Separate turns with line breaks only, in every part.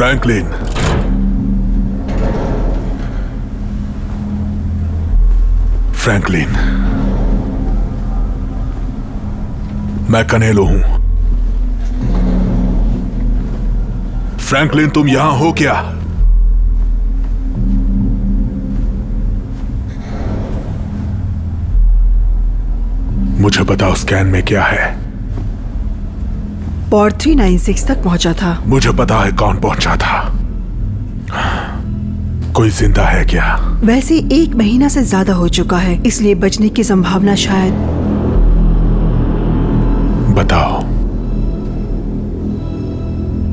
Franklin, Franklin, मैं कनेलो हूं। Franklin, तुम यहां हो क्या? मुझे बताओ स्कैन में क्या है?
पॉड 396 तक पहुंचा था।
मुझे पता है कौन पहुंचा था। कोई जिंदा है क्या?
वैसे 1 महीना से ज्यादा हो चुका है, इसलिए बचने की संभावना शायद।
बताओ।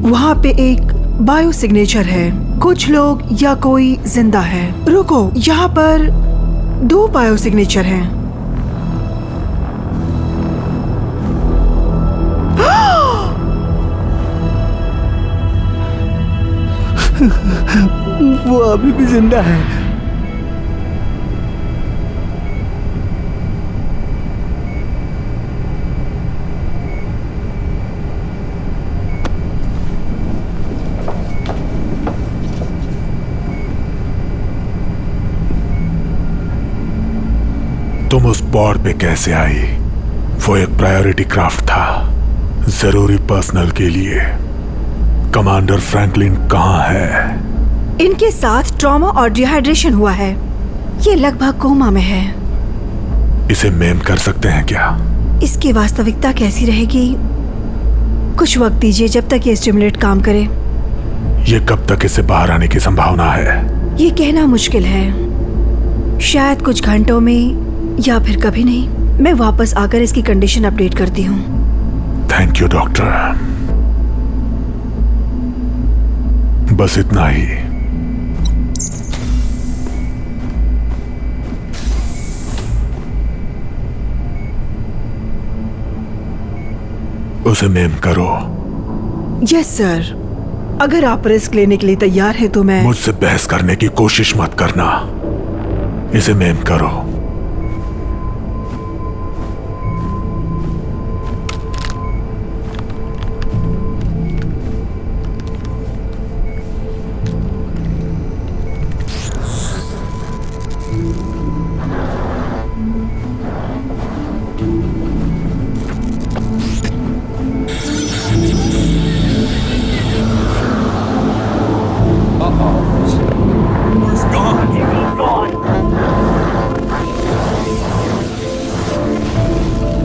वहाँ पे एक बायो सिग्नेचर है। कुछ लोग या कोई जिंदा है। रुको, यहाँ पर 2 बायो सिग्नेचर हैं।
वो अभी भी जिंदा है।
तुम उस पॉड पे कैसे आई? वो एक प्रायोरिटी क्राफ्ट था, जरूरी पर्सनल के लिए। कमांडर फ्रैंकलिन कहाँ है?
इनके साथ ट्रॉमा और डिहाइड्रेशन हुआ है। ये लगभग कोमा में है।
इसे मेम कर सकते हैं क्या?
इसकी वास्तविकता कैसी रहेगी? कुछ वक्त दीजिए जब तक ये स्टिमुलेट काम करे।
ये कब तक इसे बाहर आने की संभावना है?
ये कहना मुश्किल है। शायद कुछ घंटों में या फिर कभी नहीं। मैं वापस आकर इसकी कंडीशन अपडेट करती हूँ।
Thank you doctor. बस इतना ही। उसे मेम करो।
Yes sir. अगर आप रिस्क लेने के लिए तैयार हैं तो मैं।
मुझसे बहस करने की कोशिश मत करना। इसे मेम करो।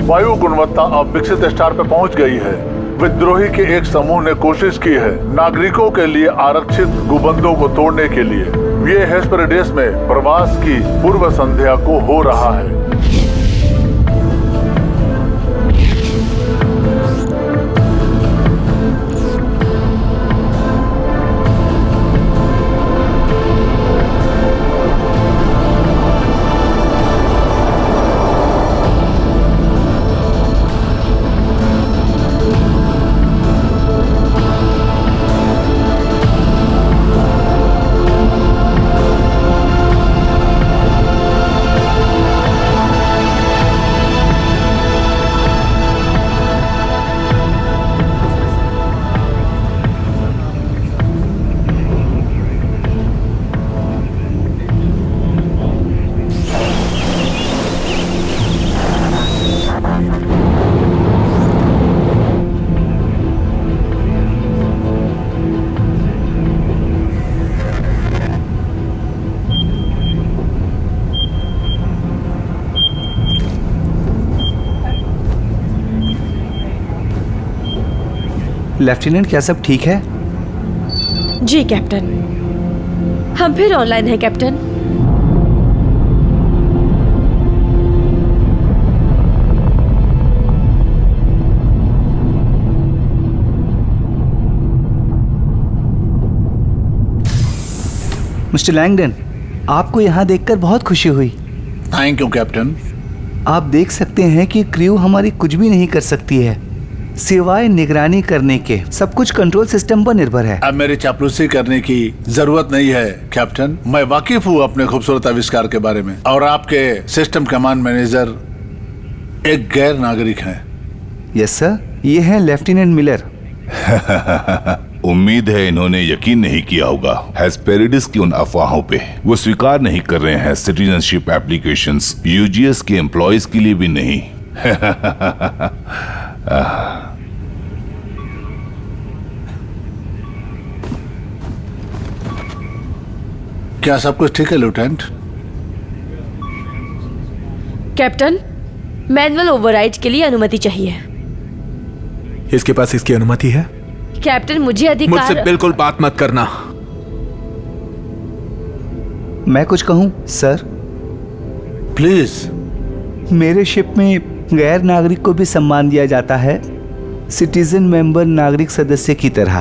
वायु गुणवत्ता अब विकसित स्टार पर पहुंच गई है। विद्रोही के एक समूह ने कोशिश की है नागरिकों के लिए आरक्षित गुबंदों को तोड़ने के लिए। ये हेस्पेरिडेस में प्रवास की पूर्व संध्या को हो रहा है।
लेफ्टिनेंट, क्या सब ठीक है?
जी कैप्टन। हम फिर ऑनलाइन हैं कैप्टन।
मिस्टर लैंगडन, आपको यहाँ देखकर बहुत खुशी हुई।
Thank you captain.
आप देख सकते हैं कि क्रू हमारी कुछ भी नहीं कर सकती है सिवाय निगरानी करने के। सब कुछ कंट्रोल सिस्टम पर निर्भर है।
अब मेरी चापलूसी करने की जरूरत नहीं है कैप्टन। मैं वाकिफ हूँ अपने खूबसूरत आविष्कार के बारे में। और आपके सिस्टम कमांड मैनेजर एक गैर नागरिक हैं।
यस सर, ये हैं लेफ्टिनेंट मिलर।
उम्मीद है इन्होंने यकीन नहीं किया होगा हेस्पेरिडिस की उन अफवाहों पे। वो स्वीकार नहीं कर रहे हैं सिटीजनशिप एप्लीकेशंस, यूजीएस के एम्प्लॉयज के लिए भी नहीं।
क्या सब कुछ ठीक है लेफ्टिनेंट?
कैप्टन, मैनुअल ओवरराइड के लिए अनुमति चाहिए।
इसके पास इसकी अनुमति है?
कैप्टन, मुझे
मुझसे
अधिकार।
बिल्कुल बात मत करना।
मैं कुछ कहूं सर?
प्लीज।
मेरे शिप में गैर नागरिक को भी सम्मान दिया जाता है, सिटीजन मेंबर नागरिक सदस्य की तरह।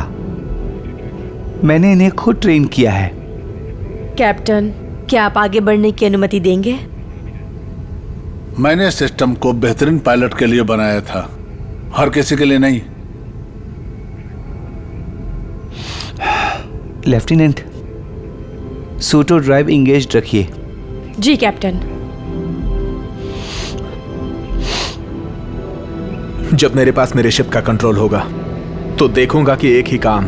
मैंने इन्हें खुद ट्रेन किया है।
कैप्टन, क्या आप आगे बढ़ने की अनुमति देंगे?
मैंने सिस्टम को बेहतरीन पायलट के लिए बनाया था, हर किसी के लिए नहीं।
लेफ्टिनेंट, सूटो ड्राइव इंगेज रखिए।
जी कैप्टन।
जब मेरे पास मेरे शिप का कंट्रोल होगा तो देखूंगा कि एक ही काम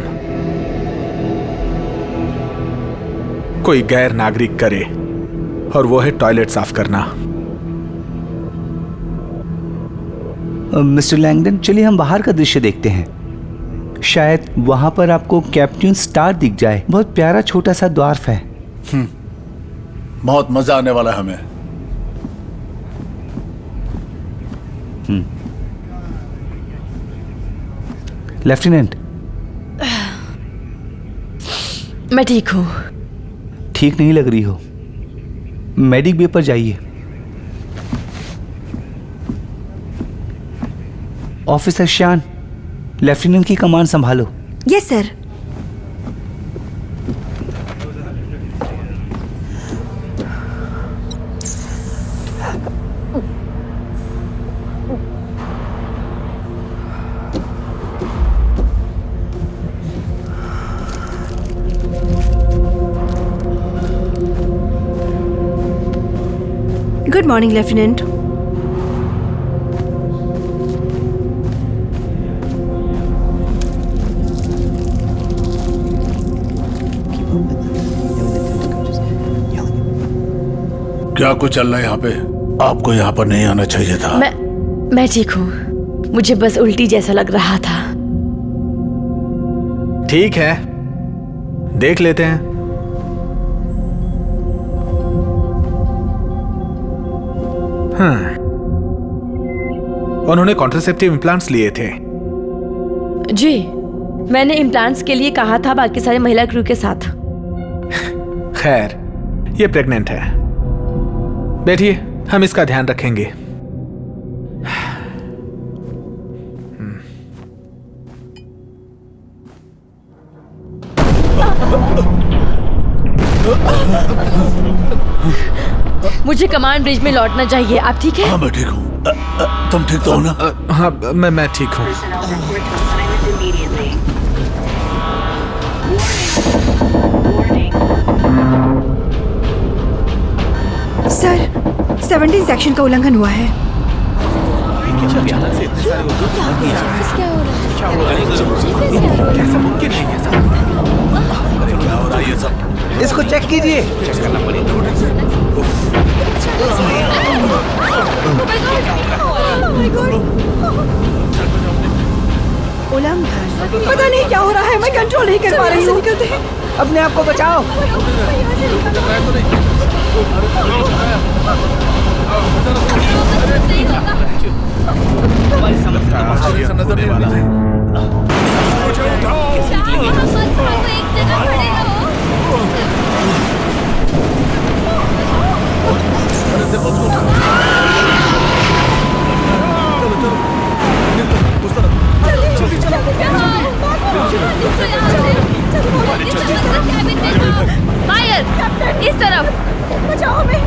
कोई गैर नागरिक करे, और वो है टॉयलेट साफ करना।
मिस्टर लैंगडन, चलिए हम बाहर का दृश्य देखते हैं। शायद वहां पर आपको कैप्टन स्टार दिख जाए। बहुत प्यारा छोटा सा द्वार है।
बहुत मजा आने वाला है हमें।
लेफ्टिनेंट,
मैं ठीक हूँ।
ठीक नहीं लग रही हो। मेडिक बे पर जाइए। ऑफिसर शान, लेफ्टिनेंट की कमान संभालो।
Yes sir. Good morning lieutenant.
क्या कुछ चल रहा है यहाँ पे? आपको यहाँ पर नहीं आना चाहिए था।
मैं ठीक हूँ। मुझे बस उल्टी जैसा लग रहा था।
ठीक है, देख लेते हैं। हाँ, उन्होंने कॉन्ट्रासेप्टिव इम्प्लांट्स लिए थे।
जी, मैंने इम्प्लांट्स के लिए कहा था बाकी सारे महिला क्रू के साथ।
खैर, ये प्रेग्नेंट है। बैठिए, हम इसका ध्यान रखेंगे।
मुझे कमांड ब्रिज में लौटना चाहिए। आप ठीक है?
हाँ मैं ठीक हूँ। तुम ठीक तो हो ना?
हाँ, मैं ठीक हूँ।
सर, 17 सेक्शन का उल्लंघन हुआ है।
कैसा मुमकिन है ये सब? अरे क्या हो रहा है ये सब?
इसको चेक कीजिए।
उल्लंघन? पता नहीं क्या हो रहा है, मैं कंट्रोल नहीं कर पा रही हूँ।
अपने आप को बचाओ।
फायर! इस तरफ!
बचाओ हमें।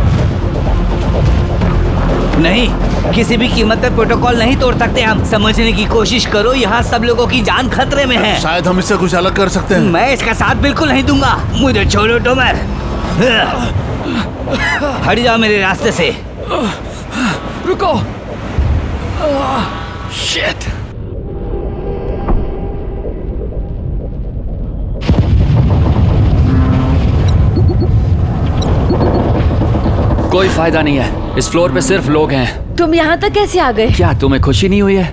नहीं, किसी भी कीमत पर प्रोटोकॉल नहीं तोड़ सकते हम। समझने की कोशिश करो, यहाँ सब लोगों की जान खतरे में है।
शायद हम इससे कुछ अलग कर सकते हैं।
मैं इसका साथ बिल्कुल नहीं दूंगा। मुझे छोड़ो टोमर। हट जाओ मेरे रास्ते से।
रुको। शिट।
कोई फायदा नहीं है, इस फ्लोर पे सिर्फ लोग हैं।
तुम यहाँ तक कैसे आ गए?
क्या तुम्हें खुशी नहीं हुई है?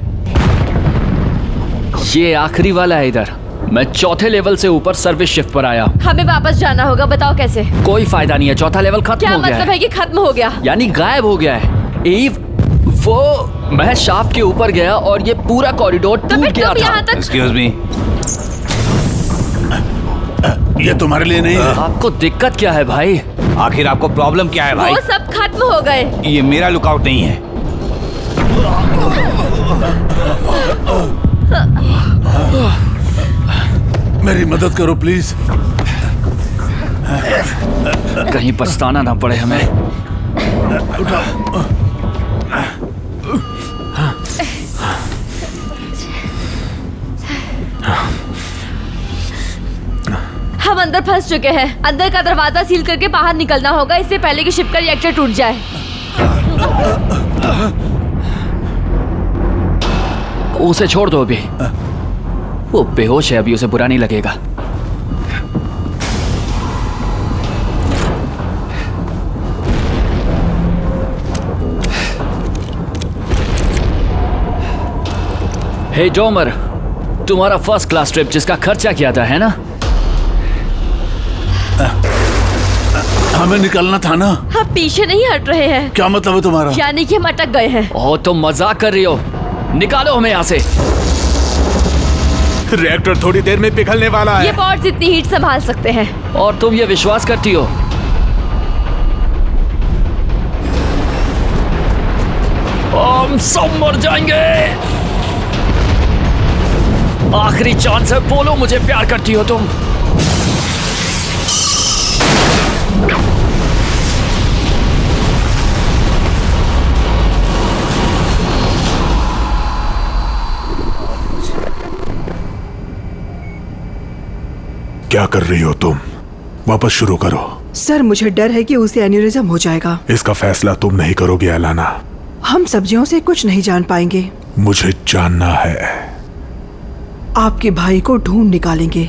ये आखिरी वाला है इधर। मैं चौथे लेवल से ऊपर सर्विस शिफ्ट पर आया।
हमें वापस जाना होगा, बताओ कैसे?
कोई फायदा नहीं है, चौथा लेवल खत्म
क्या
हो गया
मतलब है कि खत्म हो गया?
यानी गायब हो गया है। ईव, वो मैं शाफ्ट के ऊपर गया और ये पूरा कॉरिडोर
तो
टूट
फिर
गया
तुम
था।
यहाँ तक
एक्सक्यूज मी,
ये तुम्हारे लिए नहीं है।
आपको दिक्कत क्या है भाई?
आखिर आपको प्रॉब्लम क्या है भाई?
वो सब खत्म हो गए।
ये मेरा लुकआउट नहीं है।
मेरी मदद करो प्लीज।
कहीं पछताना ना पड़े हमें।
हम अंदर फंस चुके हैं। अंदर का दरवाजा सील करके बाहर निकलना होगा, इससे पहले कि शिप का रिएक्टर टूट जाए।
उसे छोड़ दो अभी, वो बेहोश है, अभी उसे बुरा नहीं लगेगा। हे डोमर, तुम्हारा फर्स्ट क्लास ट्रिप जिसका खर्चा किया था, है ना?
हमें निकलना था ना।
हम पीछे नहीं हट रहे हैं।
क्या मतलब है तुम्हारा?
यानी कि हम अटक गए हैं।
ओह, तुम मजाक कर रही हो। निकालो हमें यहाँ से।
रिएक्टर थोड़ी देर में पिघलने वाला
ये
है।
पॉड्स इतनी हीट संभाल सकते हैं।
और तुम ये विश्वास करती हो? हम सब मर जाएंगे। आखिरी चांस है, बोलो मुझे प्यार करती हो तुम?
क्या कर रही हो तुम? वापस शुरू करो।
सर मुझे डर है कि उसे एन्यूरिज्म हो जाएगा।
इसका फैसला तुम नहीं करोगे अलाना।
हम सब्जियों से कुछ नहीं जान पाएंगे।
मुझे जानना है।
आपके भाई को ढूंढ निकालेंगे।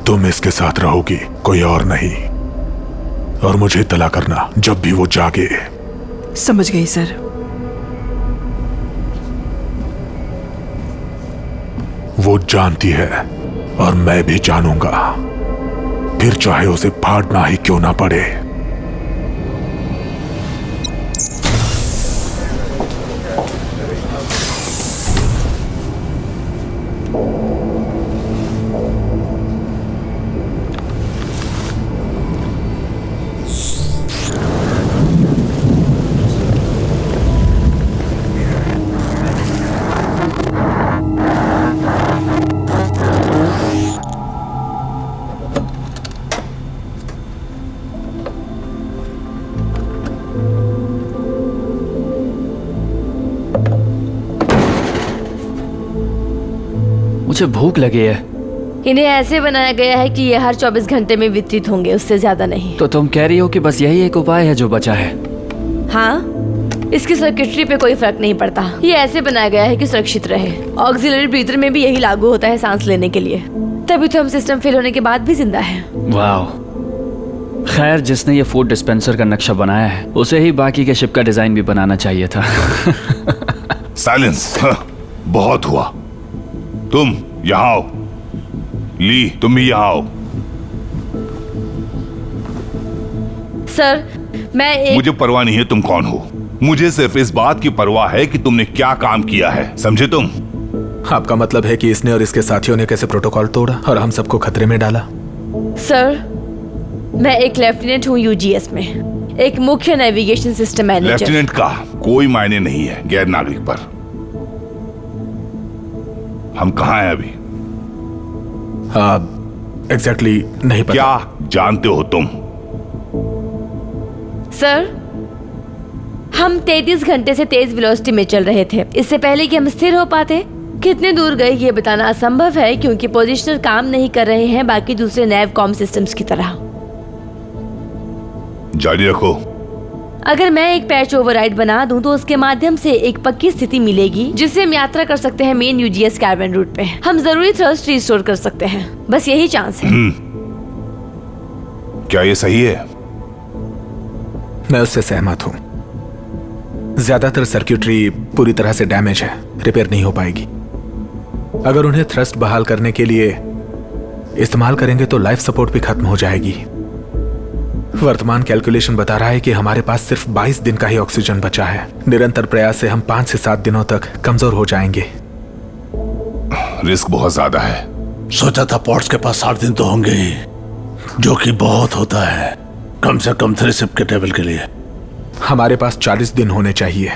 तुम इसके साथ रहोगी, कोई और नहीं। और मुझे इत्तला करना जब भी वो जागे।
समझ गई सर।
वो जानती है और मैं भी जानूंगा, फिर चाहे उसे फाड़ना ही क्यों ना पड़े।
मुझे भूख लगी है।
इन्हें ऐसे बनाया गया है कि ये हर 24 घंटे में वितरित होंगे, उससे ज्यादा नहीं।
तो तुम कह रही हो कि बस यही एक उपाय है जो बचा है?
हाँ, इसकी सर्किटरी पे कोई फर्क नहीं पड़ता। ये ऐसे बनाया गया है कि सुरक्षित रहे। ऑक्सिलरी ब्रीथर में भी यही लागू होता है सांस लेने के लिए। तभी तो हम सिस्टम फेल होने के बाद भी जिंदा हैं।
वाह। खैर, जिसने ये फूड डिस्पेंसर का नक्शा बनाया है उसे ही बाकी के शिप का डिजाइन भी बनाना चाहिए था।
साइलेंस। बहुत हुआ। तुम यहाँ आओ। ली, तुम भी यहाँ आओ।
सर, मैं
मुझे परवाह नहीं है तुम कौन हो। मुझे सिर्फ इस बात की परवाह है कि तुमने क्या काम किया है, समझे तुम?
आपका मतलब है कि इसने और इसके साथियों ने कैसे प्रोटोकॉल तोड़ा और हम सबको खतरे में डाला?
सर, मैं एक लेफ्टिनेंट हूँ यूजीएस में, एक मुख्य नेविगेशन सिस्टम मैनेजर।
लेफ्टिनेंट का कोई मायने नहीं है गैर नागरिक पर। हम कहाँ हैं अभी?
एग्जैक्टली नहीं पता।
क्या जानते हो तुम?
सर, हम 33 घंटे से तेज वेलोसिटी में चल रहे थे। इससे पहले कि हम स्थिर हो पाते, कितने दूर गए ये बताना असंभव है क्योंकि पोजिशनर काम नहीं कर रहे हैं बाकी दूसरे नैवकॉम सिस्टम्स की तरह।
जारी रखो।
अगर मैं एक पैच ओवरराइड बना दूं तो उसके माध्यम से एक पक्की स्थिति मिलेगी जिससे हम यात्रा कर सकते हैं मेन यूजीएस कैबिन रूट पे। हम जरूरी थ्रस्ट रिस्टोर कर सकते हैं, बस यही चांस है।
क्या ये सही है?
मैं उससे सहमत हूं। ज्यादातर सर्किटरी पूरी तरह से डैमेज है, रिपेयर नहीं हो पाएगी। अगर उन्हें थ्रस्ट बहाल करने के लिए इस्तेमाल करेंगे तो लाइफ सपोर्ट भी खत्म हो जाएगी। वर्तमान कैलकुलेशन बता रहा है कि हमारे पास सिर्फ 22 दिन का ही ऑक्सीजन बचा है। निरंतर प्रयास से हम 5 से 7 दिनों तक कमजोर हो जाएंगे।
रिस्क बहुत ज्यादा है।
सोचा था पॉट्स के पास 7 दिन तो होंगे ही, जो कि बहुत होता है, कम से कम 3 शिप के टेबल के लिए।
हमारे पास 40 दिन होने चाहिए,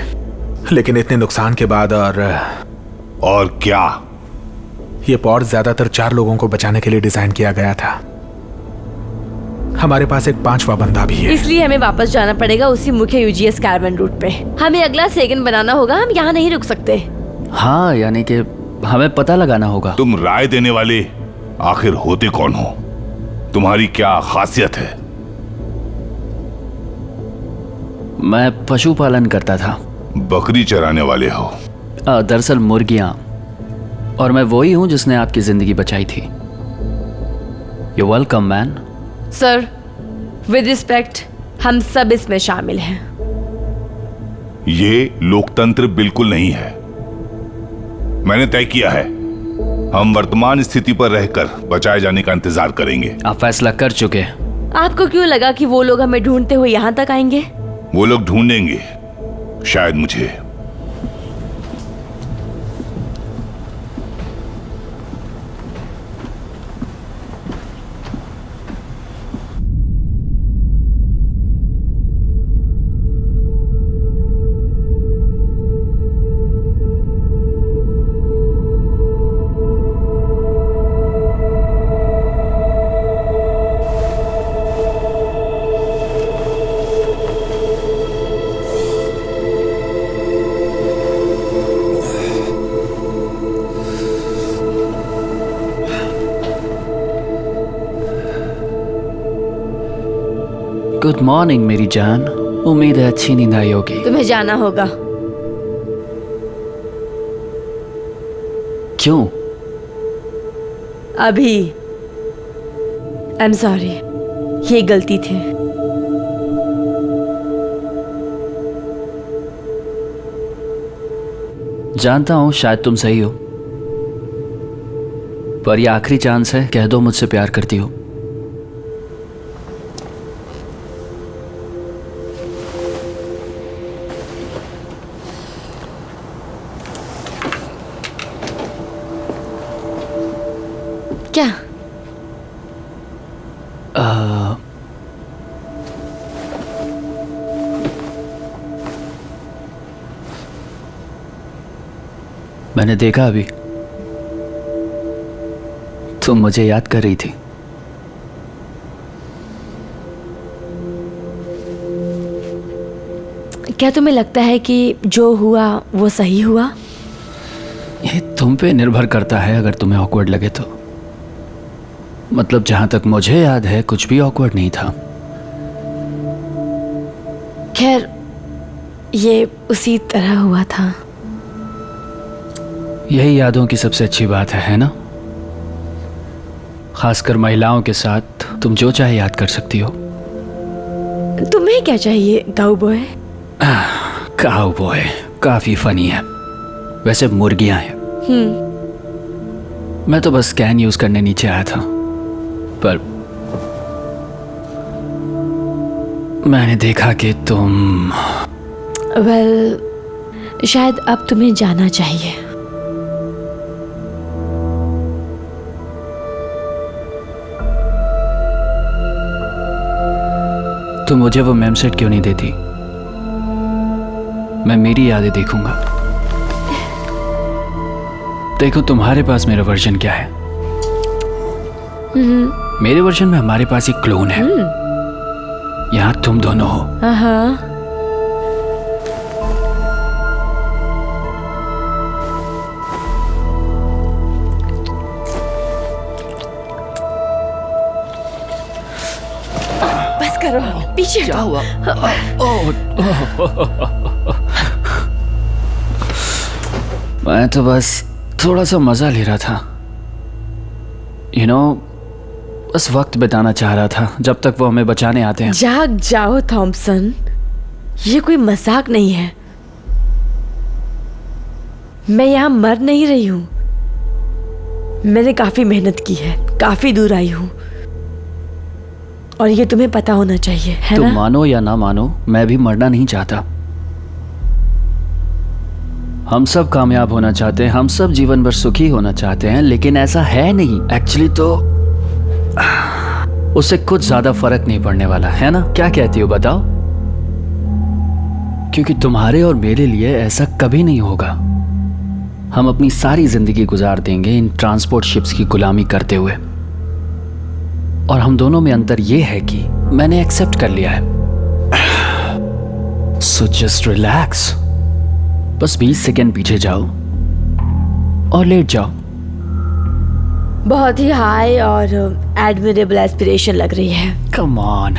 लेकिन इतने नुकसान के बाद
और क्या?
ये पॉड ज्यादातर 4 लोगों को बचाने के लिए डिजाइन किया गया था। हमारे पास एक 5वां बंदा भी है।
इसलिए हमें वापस जाना पड़ेगा उसी मुख्य यूजीएस कार्बन रूट पे। हमें अगला सेकंड बनाना होगा, हम यहाँ नहीं रुक सकते।
हाँ, यानी कि हमें पता लगाना होगा।
तुम राय देने वाले आखिर होते कौन हो? तुम्हारी क्या खासियत है?
मैं पशुपालन करता था।
बकरी चराने वाले हो?
दरअसल मुर्गियां, और मैं वही हूं जिसने आपकी जिंदगी बचाई थी। You welcome man.
Sir, with respect, हम सब इसमें शामिल हैं।
ये लोकतंत्र बिल्कुल नहीं है। मैंने तय किया है, हम वर्तमान स्थिति पर रहकर बचाए जाने का इंतजार करेंगे।
आप फैसला कर चुके हैं।
आपको क्यों लगा कि वो लोग हमें ढूंढते हुए यहाँ तक आएंगे?
वो लोग ढूंढेंगे, शायद मुझे।
गुड मॉर्निंग मेरी जान, उम्मीद है अच्छी नींद आई होगी।
तुम्हें जाना होगा।
क्यों?
अभी। आई एम सॉरी, ये गलती थी।
जानता हूं शायद तुम सही हो, पर यह आखिरी चांस है, कह दो मुझसे प्यार करती हो।
क्या?
मैंने देखा अभी तुम मुझे याद कर रही थी।
क्या तुम्हें लगता है कि जो हुआ वो सही हुआ?
ये तुम पे निर्भर करता है। अगर तुम्हें ऑकवर्ड लगे तो। मतलब जहां तक मुझे याद है कुछ भी ऑकवर्ड नहीं था।
खैर, ये उसी तरह हुआ था।
यही यादों की सबसे अच्छी बात है ना? खासकर महिलाओं के साथ तुम जो चाहे याद कर सकती हो।
तुम्हें क्या चाहिए काउबॉय?
काउबॉय काफी फनी है। वैसे मुर्गियां हैं। मैं तो बस स्कैन यूज करने नीचे आया था, पर मैंने देखा कि तुम
शायद अब तुम्हें जाना चाहिए।
तुम मुझे वो मेम सेट क्यों नहीं देती? मैं मेरी यादें देखूंगा। देखो तुम्हारे पास मेरा वर्जन क्या है। मेरे वर्जन में हमारे पास एक क्लोन है। यहाँ तुम दोनों हो।
बस करो, पीछे
क्या हुआ? मैं तो बस थोड़ा सा मजा ले रहा था। यू नो, बस वक्त बिताना चाह रहा था जब तक वो हमें बचाने आते हैं।
जाग जाओ थॉमसन, ये कोई मजाक नहीं है। मैं यहाँ मर नहीं रही हूँ। मैंने काफी मेहनत की है, काफी दूर आई हूँ, और ये तुम्हें पता होना चाहिए, है
तुम
ना?
मानो या ना मानो, मैं भी मरना नहीं चाहता। हम सब कामयाब होना चाहते हैं, हम सब जीवन भर सुखी होना चाहते हैं, लेकिन ऐसा है नहीं। एक्चुअली तो उससे कुछ ज्यादा फर्क नहीं पड़ने वाला, है ना? क्या कहती हो बताओ? क्योंकि तुम्हारे और मेरे लिए ऐसा कभी नहीं होगा। हम अपनी सारी जिंदगी गुजार देंगे इन ट्रांसपोर्ट शिप्स की गुलामी करते हुए, और हम दोनों में अंतर यह है कि मैंने एक्सेप्ट कर लिया है। सो जस्ट रिलैक्स, बस 20 सेकेंड पीछे जाओ और लेट जाओ।
बहुत ही हाई और एडमिरेबल एस्पिरेशन लग रही है।
Come on.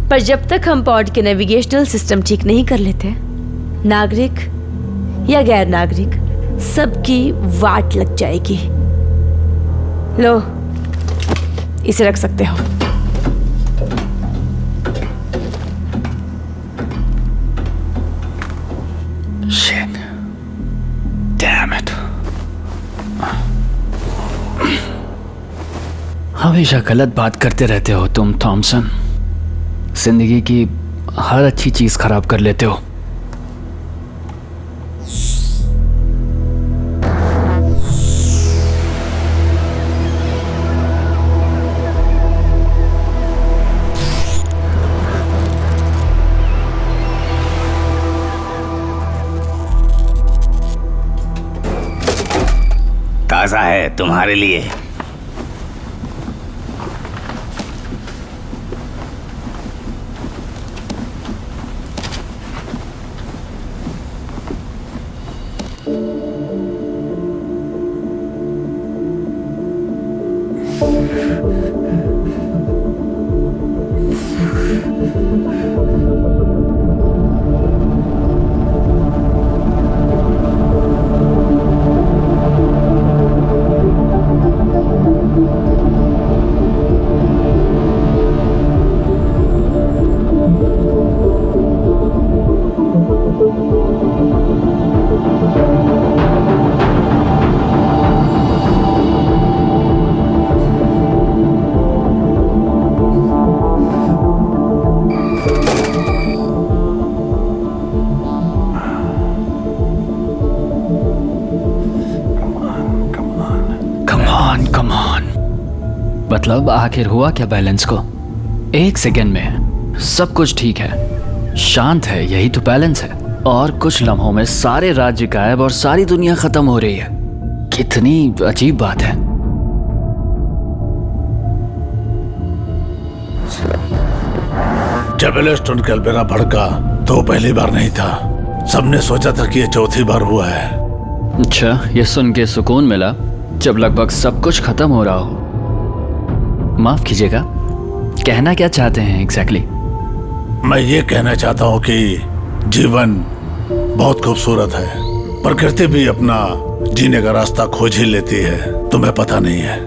पर जब तक हम पॉड के नेविगेशनल सिस्टम ठीक नहीं कर लेते, नागरिक या गैर नागरिक, सबकी वाट लग जाएगी। लो, इसे रख सकते हो।
Shit. Damn it. हमेशा गलत बात करते रहते हो तुम, थॉमसन। जिंदगी की हर अच्छी चीज खराब कर लेते हो।
ताज़ा है तुम्हारे लिए।
मतलब आखिर हुआ क्या बैलेंस को? 1 सेकेंड में सब कुछ ठीक है, शांत है, यही तो बैलेंस है। और कुछ लम्हों में सारे राज्य गायब और सारी दुनिया खत्म हो रही है। कितनी अजीब बात है।
जब एलेस्टोन कैलबेरा भड़का तो पहली बार नहीं था। सबने सोचा था कि ये चौथी बार हुआ है।
अच्छा, ये सुन के सुकून मिला जब लगभग सब कुछ खत्म हो रहा हो। माफ कीजिएगा, कहना क्या चाहते हैं एग्जैक्टली?
मैं ये कहना चाहता हूँ कि जीवन बहुत खूबसूरत है। प्रकृति भी अपना जीने का रास्ता खोज ही लेती है, तुम्हें पता नहीं है।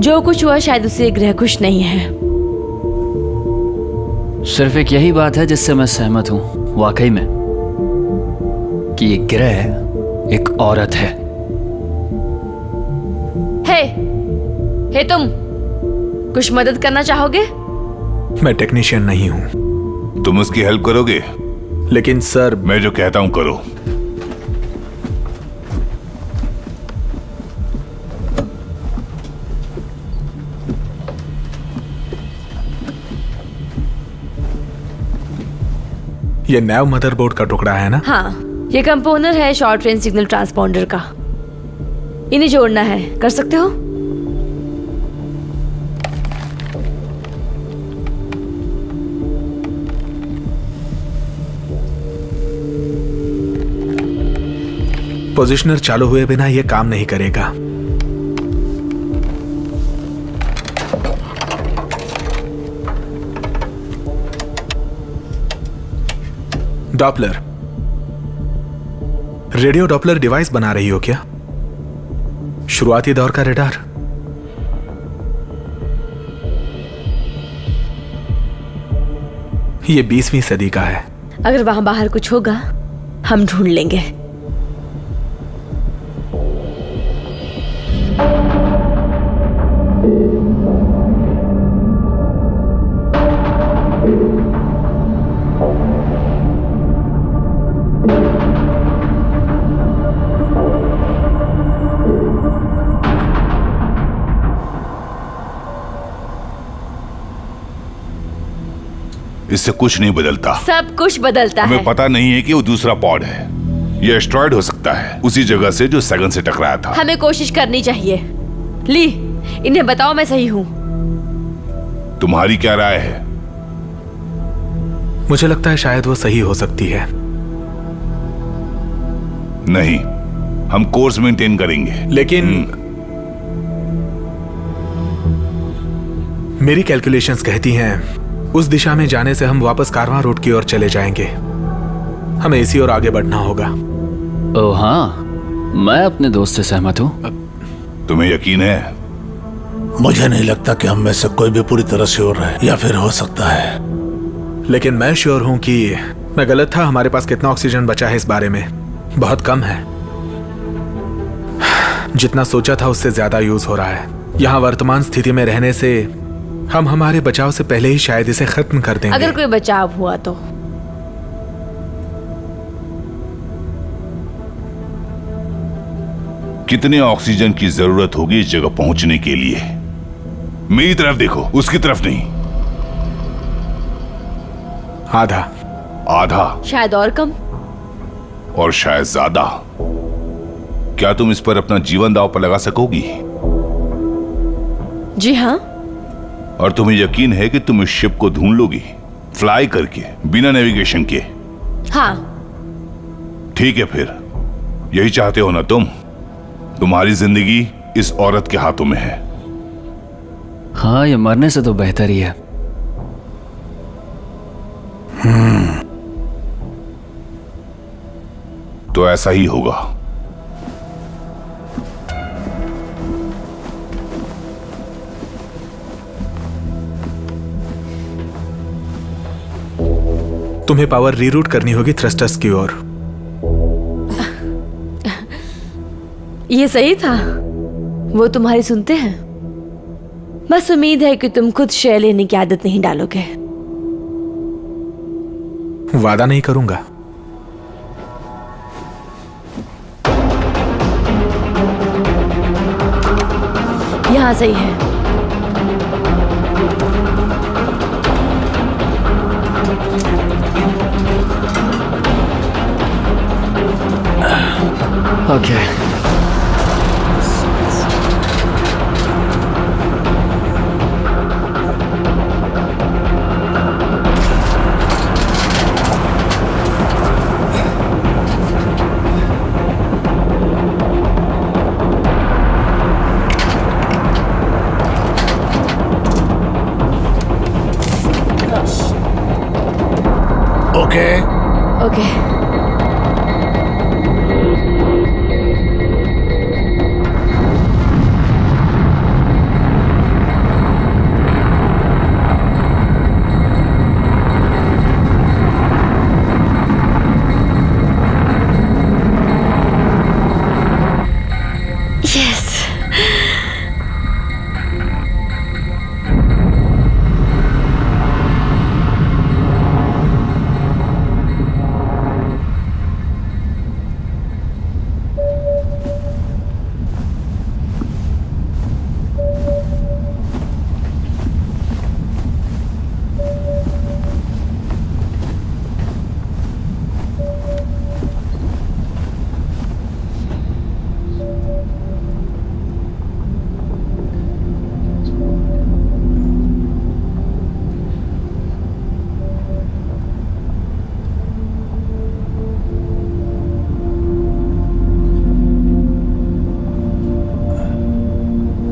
जो कुछ हुआ शायद उससे ग्रह खुश नहीं है।
सिर्फ एक यही बात है जिससे मैं सहमत हूँ वाकई में, कि ये ग्रह एक औरत है।
हे तुम कुछ मदद करना चाहोगे?
मैं टेक्नीशियन नहीं हूं।
तुम उसकी हेल्प करोगे?
लेकिन सर,
मैं जो कहता हूं करो।
ये नैव मदरबोर्ड का टुकड़ा है ना?
हाँ, ये कंपोनर है शॉर्ट रेंज सिग्नल ट्रांसपॉन्डर का। इन्हें जोड़ना है, कर सकते हो?
पोजिशनर चालू हुए बिना यह काम नहीं करेगा। डॉपलर, रेडियो डॉपलर डिवाइस बना रही हो क्या? शुरुआती दौर का रडार। ये 20वीं सदी का है।
अगर वहां बाहर कुछ होगा हम ढूंढ लेंगे।
इससे कुछ नहीं बदलता।
सब कुछ बदलता है।
हमें पता नहीं है कि वो दूसरा पॉड है। ये एस्ट्रॉयड हो सकता है, उसी जगह से जो सैगन से टकराया था।
हमें कोशिश करनी चाहिए। ली, इन्हें बताओ मैं सही हूँ।
तुम्हारी क्या राय है?
मुझे लगता है शायद वो सही हो सकती है।
नहीं, हम कोर्स मेंटेन करेंगे।
लेकिन मेरी कैलकुलेशंस कहती हैं उस दिशा में जाने से हम वापस कारवां रोड की ओर चले जाएंगे। हमें इसी ओर आगे बढ़ना होगा।
ओह हाँ, मैं अपने दोस्त से सहमत हूँ।
तुम्हें यकीन है?
मुझे नहीं लगता कि हम में से कोई भी पूरी तरह श्योर है, या फिर हो सकता है।
लेकिन मैं श्योर हूं कि मैं गलत था। हमारे पास कितना ऑक्सीजन बचा है इस बारे में बहुत कम है। जितना सोचा था उससे ज्यादा यूज हो रहा है। यहाँ वर्तमान स्थिति में रहने से हम हमारे बचाव से पहले ही शायद इसे खत्म कर देंगे।
अगर कोई बचाव हुआ तो।
कितने ऑक्सीजन की जरूरत होगी इस जगह पहुंचने के लिए? मेरी तरफ देखो, उसकी तरफ नहीं।
आधा।
आधा
शायद और कम।
और शायद ज्यादा। क्या तुम इस पर अपना जीवन दांव पर लगा सकोगी?
जी हाँ।
और तुम्हें यकीन है कि तुम इस शिप को ढूंढ लोगी, फ्लाई करके, बिना नेविगेशन के?
हाँ।
ठीक है, फिर यही चाहते हो ना तुम? तुम्हारी जिंदगी इस औरत के हाथों में है।
हाँ, ये मरने से तो बेहतर ही है।
तो ऐसा ही होगा।
तुम्हें पावर रीरूट करनी होगी थ्रस्टर्स की ओर।
ये सही था। वो तुम्हारी सुनते हैं। बस उम्मीद है कि तुम खुद शेयर लेने की आदत नहीं डालोगे।
वादा नहीं करूंगा।
यहाँ सही है।
ओके।
ओके।
ओके। यस।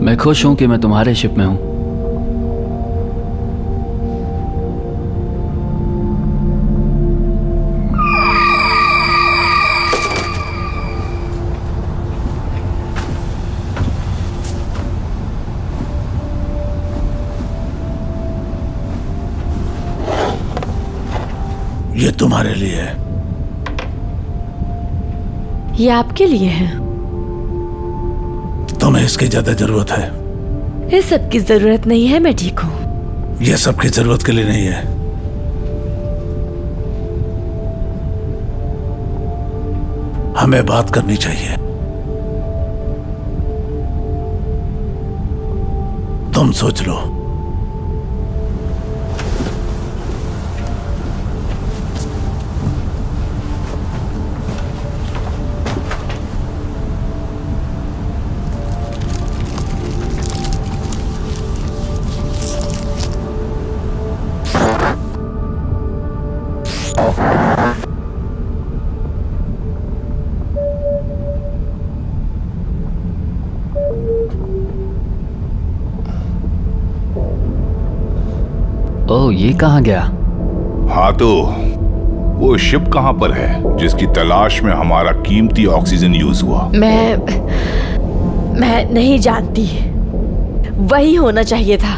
मैं खुश हूं कि मैं तुम्हारे शिप में हूं।
तुम्हारे लिए है।
ये आपके लिए है।
तुम्हें इसकी ज्यादा जरूरत है।
इस सब की जरूरत नहीं है, मैं ठीक हूँ।
यह सबकी जरूरत के लिए नहीं है। हमें बात करनी चाहिए। तुम सोच लो।
ओह, ये कहाँ गया?
हाँ तो वो शिप कहाँ पर है जिसकी तलाश में हमारा कीमती ऑक्सीजन यूज हुआ?
मैं नहीं जानती। वही होना चाहिए था।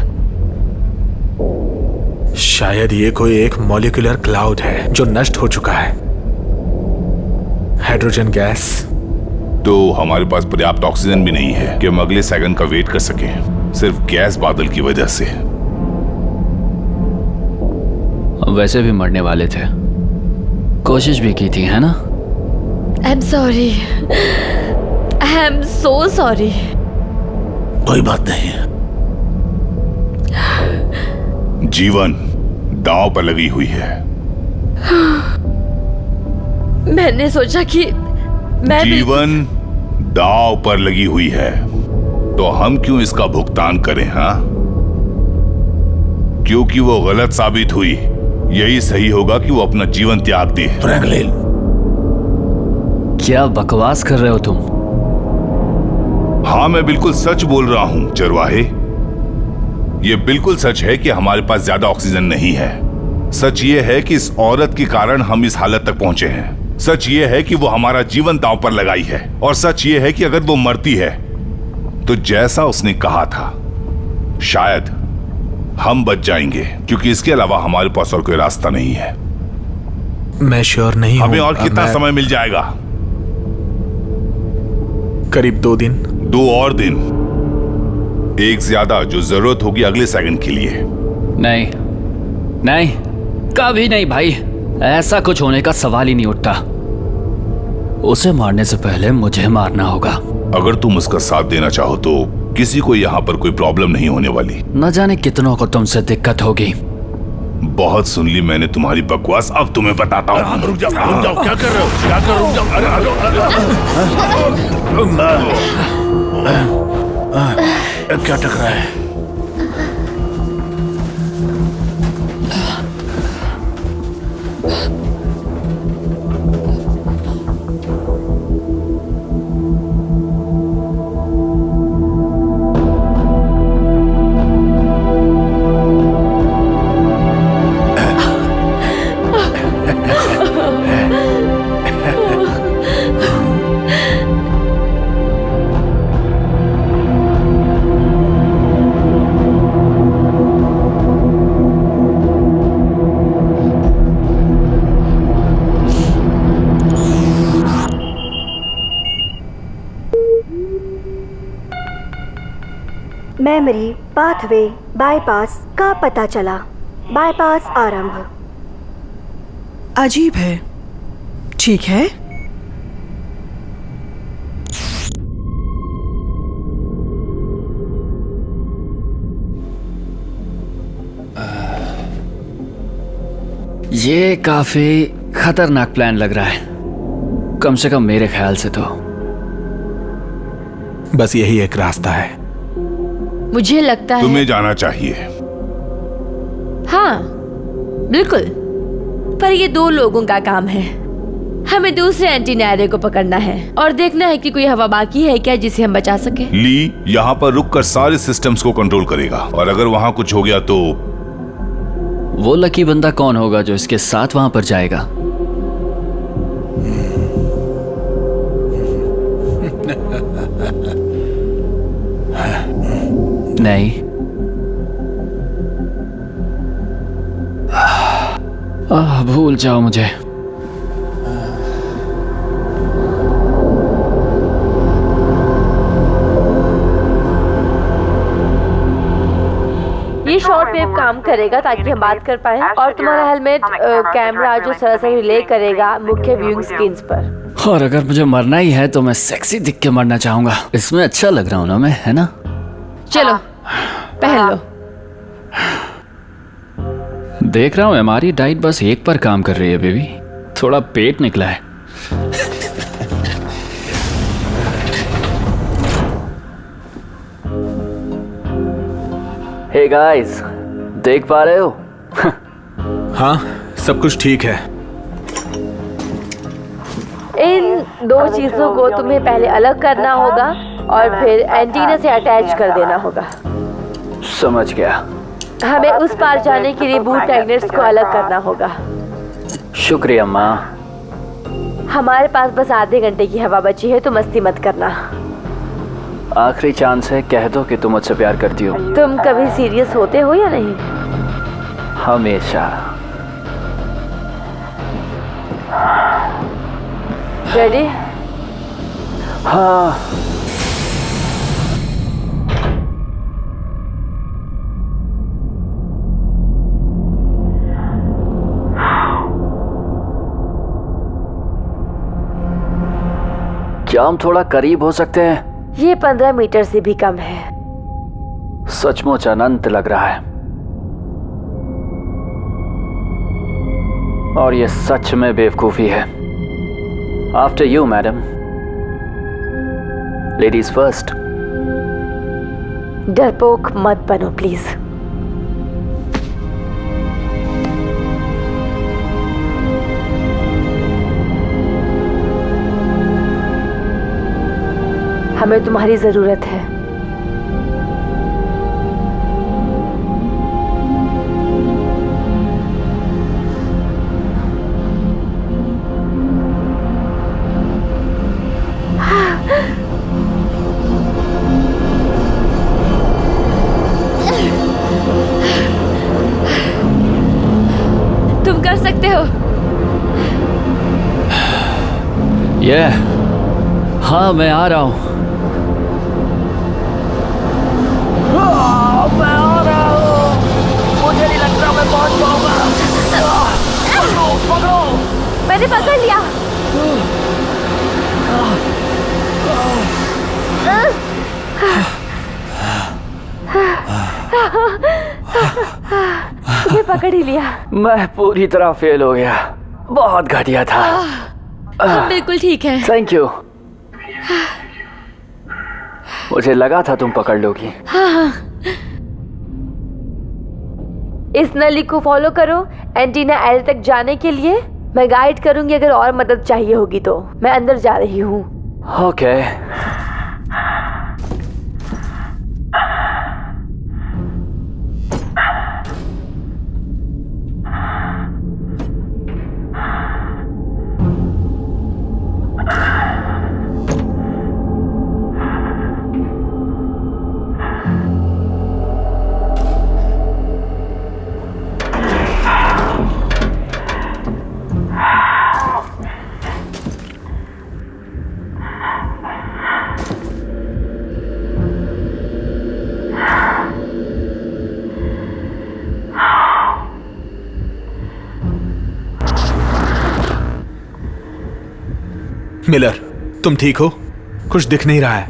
शायद ये कोई एक मॉलिक्यूलर क्लाउड है जो नष्ट हो चुका है। Hydrogen gas.
तो हमारे पास पर्याप्त ऑक्सीजन भी नहीं है कि हम अगले सेकंड का वेट कर सकें, सिर्फ गैस बादल की वजह से।
वैसे भी मरने वाले थे, कोशिश भी की थी, है ना?
आई am sorry, I am so sorry.
कोई बात नहीं।
जीवन दांव पर लगी हुई है।
मैंने सोचा कि मैं
जीवन दांव पर लगी हुई है, तो हम क्यों इसका भुगतान करें? हाँ, क्योंकि वो गलत साबित हुई, यही सही होगा कि वो अपना जीवन त्याग दे।
फ्रैंकलिन,
क्या बकवास कर रहे हो तुम?
हाँ, मैं बिल्कुल सच बोल रहा हूं चरवाहे। ये बिल्कुल सच है कि हमारे पास ज्यादा ऑक्सीजन नहीं है। सच ये है कि इस औरत के कारण हम इस हालत तक पहुंचे हैं। सच ये है कि वो हमारा जीवन दांव पर लगाई है, और सच ये है कि अगर वो मरती है तो जैसा उसने कहा था, शायद हम बच जाएंगे, क्योंकि इसके अलावा हमारे पास और कोई रास्ता नहीं है।
मैं श्योर नहीं हूं।
हमें और कितना समय मिल जाएगा?
करीब 2 दिन।
2 और दिन, एक ज्यादा जो जरूरत होगी अगले सेकंड के लिए।
नहीं नहीं, कभी नहीं भाई, ऐसा कुछ होने का सवाल ही नहीं उठता। उसे मारने से पहले मुझे मारना होगा।
अगर तुम उसका साथ देना चाहो तो किसी को यहाँ पर कोई प्रॉब्लम नहीं होने वाली।
न जाने कितनों को तुमसे दिक्कत होगी।
बहुत सुन ली मैंने तुम्हारी बकवास, अब तुम्हें बताता हूँ।
रुक जाओ, क्या कर रहे हो? क्या कर रुक जाओ। अरे क्या टकरा है?
मेमोरी पाथवे बाईपास का पता चला। बाईपास आरंभ।
अजीब है। ठीक है,
ये काफी खतरनाक प्लान लग रहा है, कम से कम मेरे ख्याल से तो।
बस यही एक रास्ता है।
मुझे लगता है
तुम्हें जाना चाहिए।
हाँ बिल्कुल, पर ये 2 लोगों का काम है। हमें दूसरे एंटीनारे को पकड़ना है और देखना है कि कोई हवा बाकी है क्या जिसे हम बचा सके।
ली यहाँ पर रुककर सारे सिस्टम्स को कंट्रोल करेगा, और अगर वहाँ कुछ हो गया तो
वो लकी बंदा कौन होगा जो इसके साथ वहां पर जाएगा? नहीं, भूल जाओ मुझे।
काम करेगा ताकि हम बात कर पाए, और तुम्हारा हेलमेट कैमरा जो सरासर रिले करेगा मुख्य व्यूइंग स्क्रीन्स पर।
और अगर मुझे मरना ही है तो मैं सेक्सी दिख के मरना चाहूंगा। इसमें अच्छा लग रहा हूँ ना मैं, है ना?
चलो पहन लो।
देख रहा हूँ हमारी डाइट बस एक पर काम कर रही है बेबी, थोड़ा पेट निकला है। हे गाइस, देख पा रहे हो?
हाँ, सब कुछ ठीक है।
इन दो चीजों को तुम्हें पहले अलग करना होगा और फिर एंटीना से अटैच कर देना होगा।
समझ गया।
हमें उस पार जाने के लिए बूट मैग्नेट्स को अलग करना होगा।
शुक्रिया माँ।
हमारे पास बस आधे घंटे की हवा बची है, तो मस्ती मत करना।
आखिरी चांस है, कह दो कि तुम मुझसे प्यार करती हो।
तुम कभी सीरियस होते हो या नहीं?
हमेशा।
रेडी?
हाँ। क्या हम थोड़ा करीब हो सकते हैं?
ये 15 मीटर से भी कम है।
सचमुच अनंत लग रहा है, और ये सच में बेवकूफी है। After you madam. Ladies first.
डरपोक मत बनो प्लीज। हमें तुम्हारी जरूरत है। तुम कर सकते हो।
हाँ, मैं आ रहा हूं। मैं आ रहा हूं। मुझे नहीं लगता मैं पहुंच पाऊंगा। पकड़ो।
मैंने पकड़ लिया। तुम्हें पकड़ ही लिया।
मैं पूरी तरह फेल हो गया, बहुत घटिया था।
हम बिल्कुल ठीक है।
Thank you. मुझे लगा था तुम पकड़ लोगी।
हाँ। इस नली को फॉलो करो एंटीना एरे तक जाने के लिए। मैं गाइड करूंगी, अगर और मदद चाहिए होगी तो। मैं अंदर जा रही हूँ।
ओके।
मिलर, तुम ठीक हो? कुछ दिख नहीं रहा है।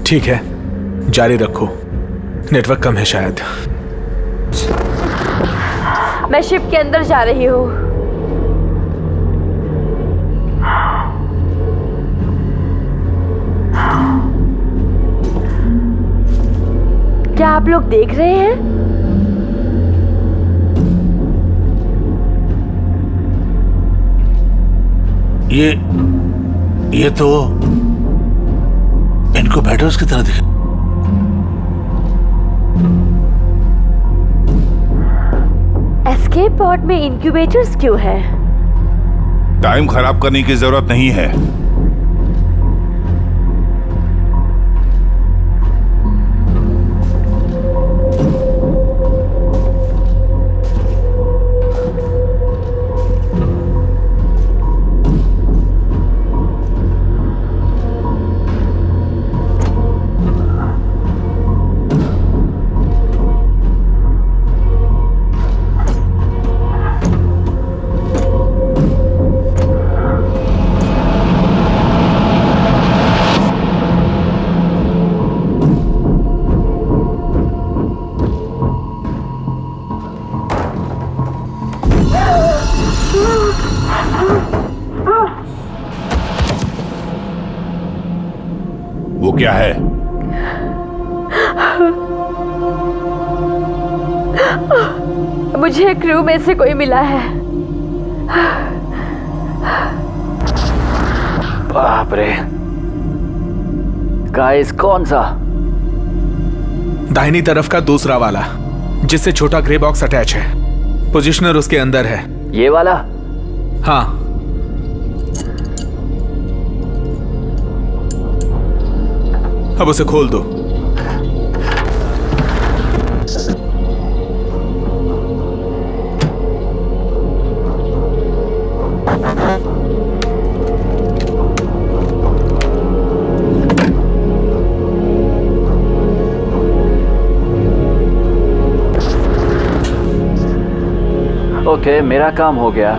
ठीक है, जारी रखो। नेटवर्क कम है शायद।
मैं शिप के अंदर जा रही हूँ। क्या आप लोग देख रहे हैं?
ये तो इनक्यूबेटर्स की तरह दिखे।
एस्केप पॉड में इंक्यूबेटर्स क्यों है?
टाइम खराब करने की जरूरत नहीं है। क्या है?
मुझे क्रू में से कोई मिला है।
बाप रे। गाइस, कौन सा?
दाहिनी तरफ का दूसरा वाला, जिससे छोटा ग्रे बॉक्स अटैच है। पोजिशनर उसके अंदर है।
ये वाला?
हाँ। अब उसे खोल दो।
ओके, मेरा काम हो गया।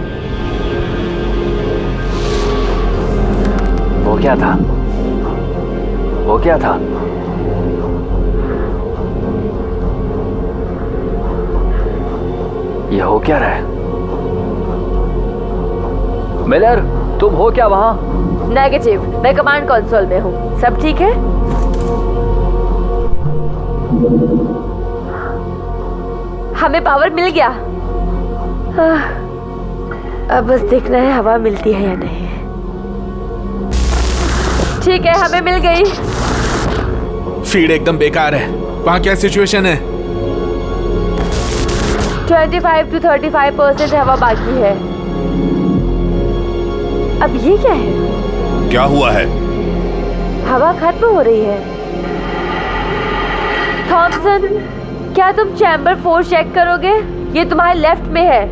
वो क्या था? वो क्या था? ये हो क्या रहा है? मिलर, तुम हो क्या वहां?
नेगेटिव, मैं कमांड कंसोल में हूँ। सब ठीक है? हमें पावर मिल गया। अब बस देखना है हवा मिलती है या नहीं। ठीक है, हमें मिल गई।
फीड एकदम बेकार है। वहां क्या सिचुएशन है?
25 to 35% हवा बाकी है। अब ये क्या है?
क्या हुआ है?
हवा खत्म हो रही है। थॉमसन, क्या तुम चैम्बर 4 चेक करोगे? ये तुम्हारे लेफ्ट में है।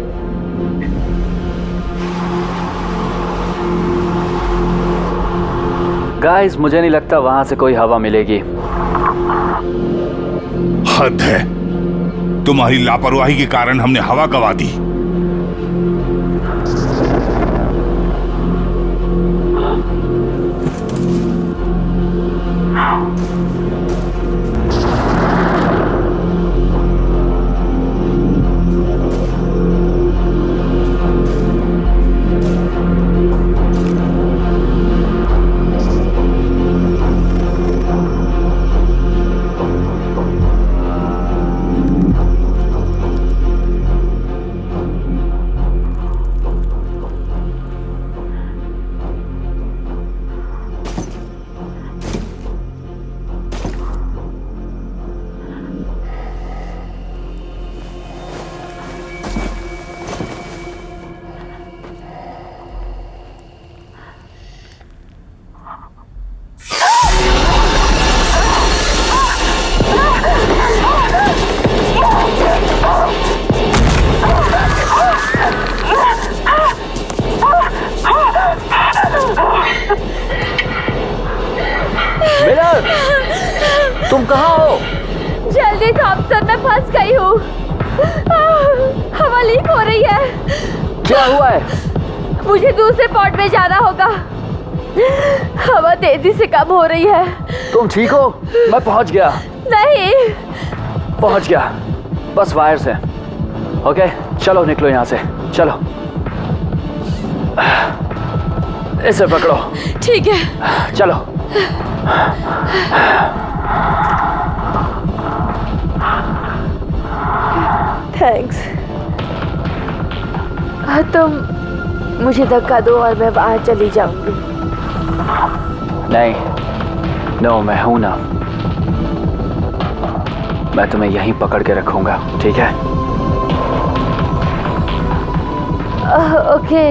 गाइस, मुझे नहीं लगता वहां से कोई हवा मिलेगी।
हद है। तुम्हारी लापरवाही के कारण हमने हवा गंवा दी।
मिलर, तुम कहाँ हो?
जल्दी थॉमसन, मैं फंस गई हूँ। हवा लीक हो रही है।
क्या हुआ है?
मुझे दूसरे पॉट में जाना होगा। हवा तेजी से कम हो रही है।
तुम ठीक हो? मैं पहुंच गया।
नहीं।
पहुंच गया, बस वायर से। ओके, चलो निकलो यहाँ से। चलो, इसे पकड़ो।
ठीक है,
चलो।
थैंक्स। तुम मुझे धक्का दो और मैं बाहर चली जाऊंगी।
नहीं, नो, मैं हूं ना। मैं तुम्हें यहीं पकड़ के रखूंगा, ठीक है?
ओके।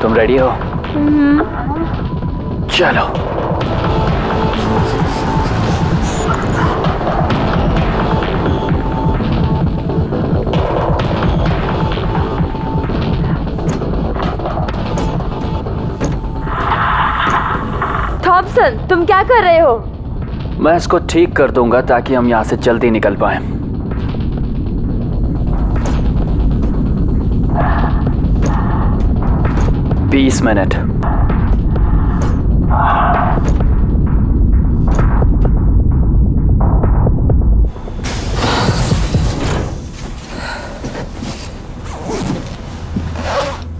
तुम रेडी हो? चलो।
थॉमसन, तुम क्या कर रहे हो?
मैं इसको ठीक कर दूंगा ताकि हम यहाँ से जल्दी निकल पाए। बीस मिनट।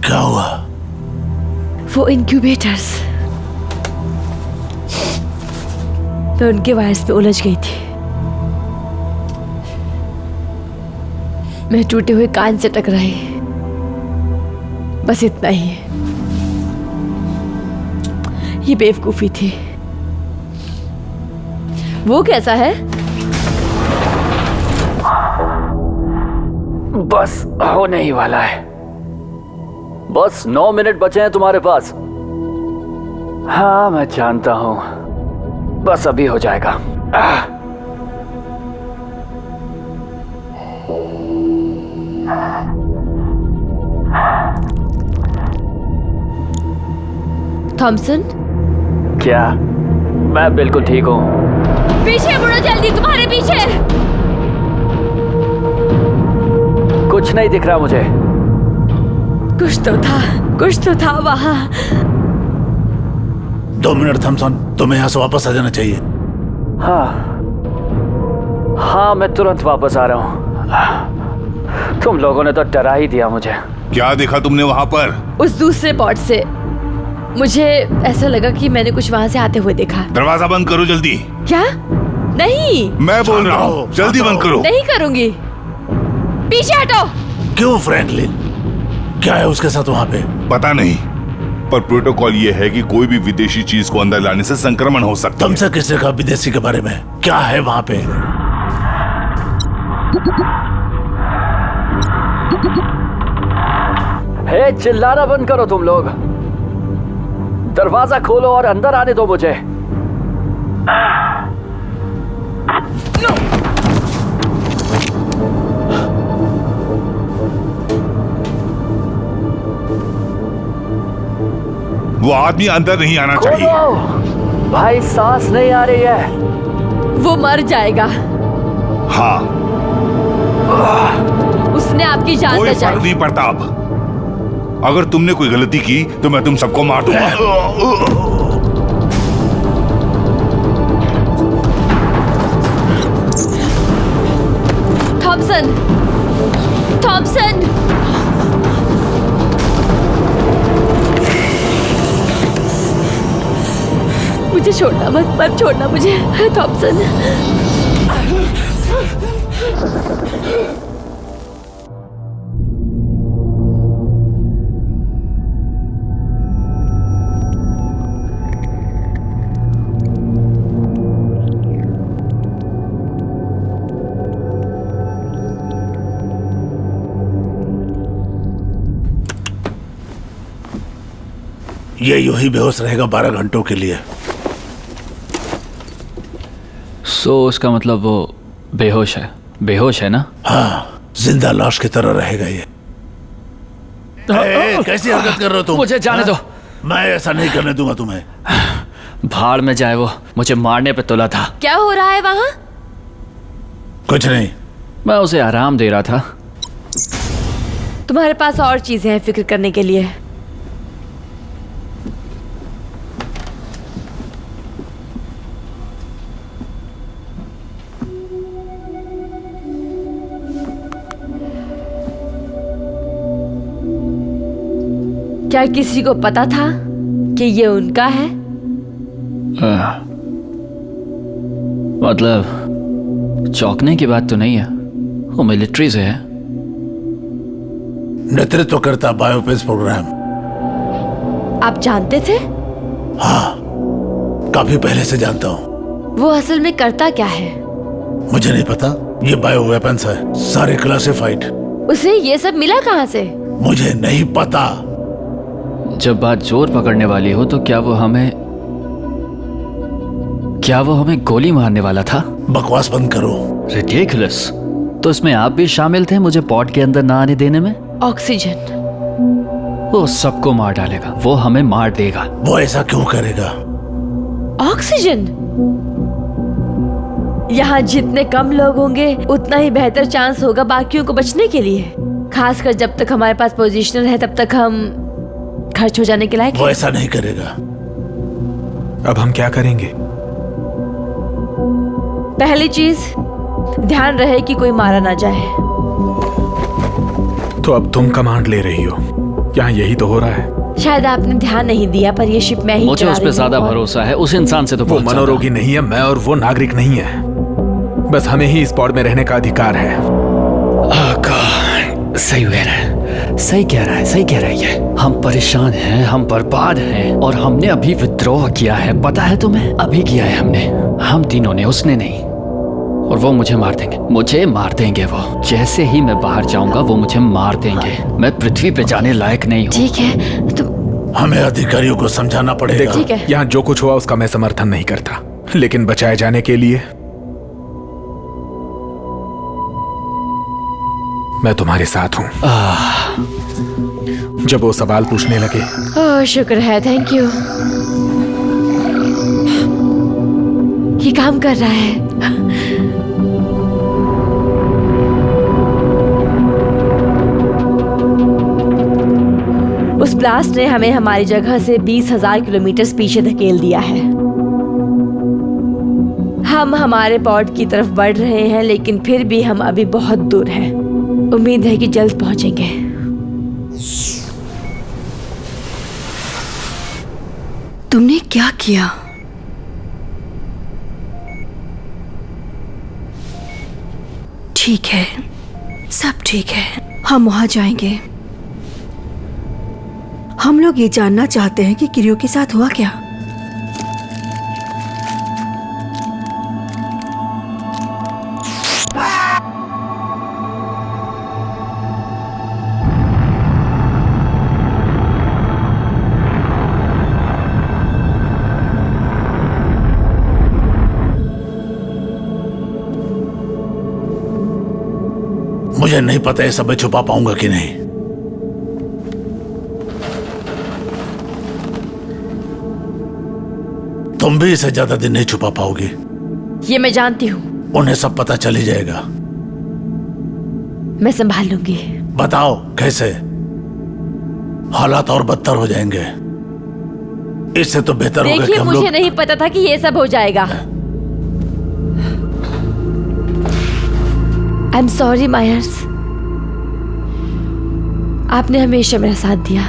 क्या हुआ?
वो इंक्यूबेटर्स। मैं उनके वायर्स पे उलझ गई थी। मैं टूटे हुए कान से टकराई, बस इतना ही। ये बेवकूफी थी। वो कैसा है?
बस होने ही वाला है। बस 9 मिनट बचे हैं तुम्हारे पास। हाँ मैं जानता हूं, बस अभी हो जाएगा।
थॉमसन?
क्या? मैं बिल्कुल ठीक हूं।
पीछे मुड़ो जल्दी, तुम्हारे पीछे।
कुछ नहीं दिख रहा मुझे।
कुछ तो था वहां।
2 मिनट थॉमसन, तुम्हें यहाँ से वापस आ जाना चाहिए।
हाँ मैं तुरंत वापस आ रहा हूँ। तुम लोगों ने तो डरा ही दिया मुझे।
क्या देखा तुमने वहां पर?
उस दूसरे पॉट से मुझे ऐसा लगा कि मैंने कुछ वहां से आते हुए देखा।
दरवाजा बंद करो जल्दी।
क्या? नहीं,
मैं बोल रहा हूँ जल्दी बंद करो।
नहीं करूंगी। पीछे हटो।
क्यों फ्रैंकलिन, क्या है उसके साथ वहाँ पे?
पता नहीं, पर प्रोटोकॉल ये है कि कोई भी विदेशी चीज को अंदर लाने से संक्रमण हो सकता है।
तुमसे किसने कहा विदेशी के बारे में? क्या है वहाँ पे?
हे चिल्लाना बंद करो तुम लोग। दरवाजा खोलो और अंदर आने दो मुझे।
वो आदमी अंदर नहीं आना चाहिए।
भाई सांस नहीं आ रही है।
वो मर जाएगा।
हाँ,
उसने आपकी जान
कोई
बचाई।
फर्क नहीं पड़ता अब। अगर तुमने कोई गलती की तो मैं तुम सबको मार दूंगा।
Thomson, Thomson! मुझे छोड़ना मत छोड़ना मुझे, थॉमसन।
ये यूं ही बेहोश रहेगा 12 घंटों के लिए।
उसका मतलब वो बेहोश है ना?
हाँ, जिंदा लाश की तरह रहेगा ये। कैसी हरकत कर रहे हो तुम?
मुझे जाने दो।
मैं ऐसा नहीं करने दूंगा तुम्हें।
भाड़ में जाए वो, मुझे मारने पे तुला था।
क्या हो रहा है वहां?
कुछ नहीं।
मैं उसे आराम दे रहा था।
तुम्हारे पास और चीजें हैं फिक्र करने के लिए। क्या किसी को पता था कि ये उनका है?
मतलब चौंकने की बात तो नहीं है। वो मिलिट्री से है।
नेतृत्व करता बायोपेज प्रोग्राम।
आप जानते थे?
हाँ, काफी पहले से जानता हूँ।
वो असल में करता क्या है?
मुझे नहीं पता। ये बायो वेपन्स है, सारे क्लासिफाइड।
उसे ये सब मिला कहाँ से?
मुझे नहीं पता।
जब बात जोर पकड़ने वाली हो तो क्या वो हमें गोली मारने वाला था?
बकवास बंद करो।
रिडिकुलस। तो इसमें आप भी शामिल थे मुझे पॉट के अंदर ना आने देने में?
ऑक्सीजन।
वो सबको मार डालेगा, वो हमें मार देगा।
वो ऐसा क्यों करेगा?
ऑक्सीजन? यहाँ जितने कम लोग होंगे उतना ही बेहतर चांस होगा बाकियों को बचने के लिए। खासकर जब तक हमारे पास पोजीशनर है तब तक हम खर्च हो जाने के लायक।
वो ऐसा नहीं करेगा।
अब हम क्या करेंगे?
पहली चीज, ध्यान रहे कि कोई मारा ना जाए।
तो अब तुम कमांड ले रही हो। यहाँ यही तो हो रहा है।
शायद आपने ध्यान नहीं दिया, पर ये शिप मैं ही
मुझे
चला
उस
रही
पे
हूँ
ज्यादा
और-
भरोसा है, उस इंसान से तो
वो
बहुत ज्यादा।
मनोरोगी नहीं है, मैं, और वो नागरिक नहीं है। बस हमें ही इस पॉड में रहने का अधिकार है।
सही कह रहा है, सही कह रहा है, सही कह रहा है ये। हम परेशान हैं, हम बर्बाद हैं, और हमने अभी विद्रोह किया है, पता है तुम्हें? अभी किया है हमने, हम तीनों ने, उसने नहीं। और वो मुझे मार देंगे, मुझे मार देंगे वो। जैसे ही मैं बाहर जाऊंगा वो मुझे मार देंगे। मैं पृथ्वी पे जाने लायक नहीं हूँ।
ठीक है, तो
हमें अधिकारियों को समझाना पड़ेगा।
ठीक है।
यहाँ जो कुछ हुआ उसका मैं समर्थन नहीं करता, लेकिन बचाए जाने के लिए मैं तुम्हारे साथ हूं। जब वो सवाल पूछने लगे,
ओह शुक्र है, थैंक यू। ये काम कर रहा है। उस ब्लास्ट ने हमें हमारी जगह से 20,000 किलोमीटर पीछे धकेल दिया है। हम हमारे पॉड की तरफ बढ़ रहे हैं, लेकिन फिर भी हम अभी बहुत दूर हैं। उम्मीद है कि जल्द पहुंचेंगे।
तुमने क्या किया? ठीक है, सब ठीक है, हम वहां जाएंगे। हम लोग ये जानना चाहते हैं कि किरियो के साथ हुआ क्या।
मुझे नहीं पता ये सब मैं छुपा पाऊंगा कि नहीं। तुम भी इसे ज्यादा दिन नहीं छुपा पाओगी।
ये मैं जानती हूँ।
उन्हें सब पता चल ही जाएगा।
मैं संभाल लूंगी।
बताओ कैसे? हालात और बदतर हो जाएंगे। इससे तो बेहतर होगा कि
देखिए,
हम
मुझे
लोग
नहीं पता था कि ये सब हो जाएगा। I am sorry Myers. आपने हमेशा मेरा साथ दिया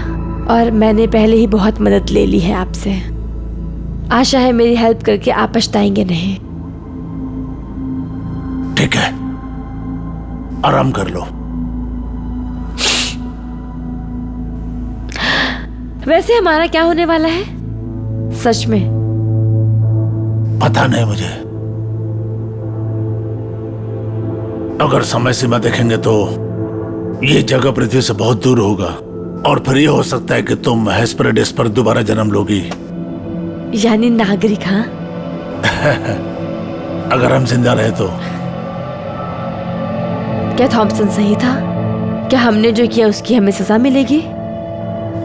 और मैंने पहले ही बहुत मदद ले ली है आपसे। आशा है मेरी हेल्प करके आप पछताएंगे नहीं।
ठीक है, आराम कर लो।
वैसे हमारा क्या होने वाला है सच में?
पता नहीं मुझे। अगर समय सीमा देखेंगे तो ये जगह पृथ्वी से बहुत दूर होगा, और फिर ये हो सकता है कि तुम हेस्पेरिडस पर दोबारा जन्म लोगी।
यानी नागरिक? हाँ,
अगर हम जिंदा रहे तो।
क्या थॉमसन सही था? क्या हमने जो किया उसकी हमें सजा मिलेगी?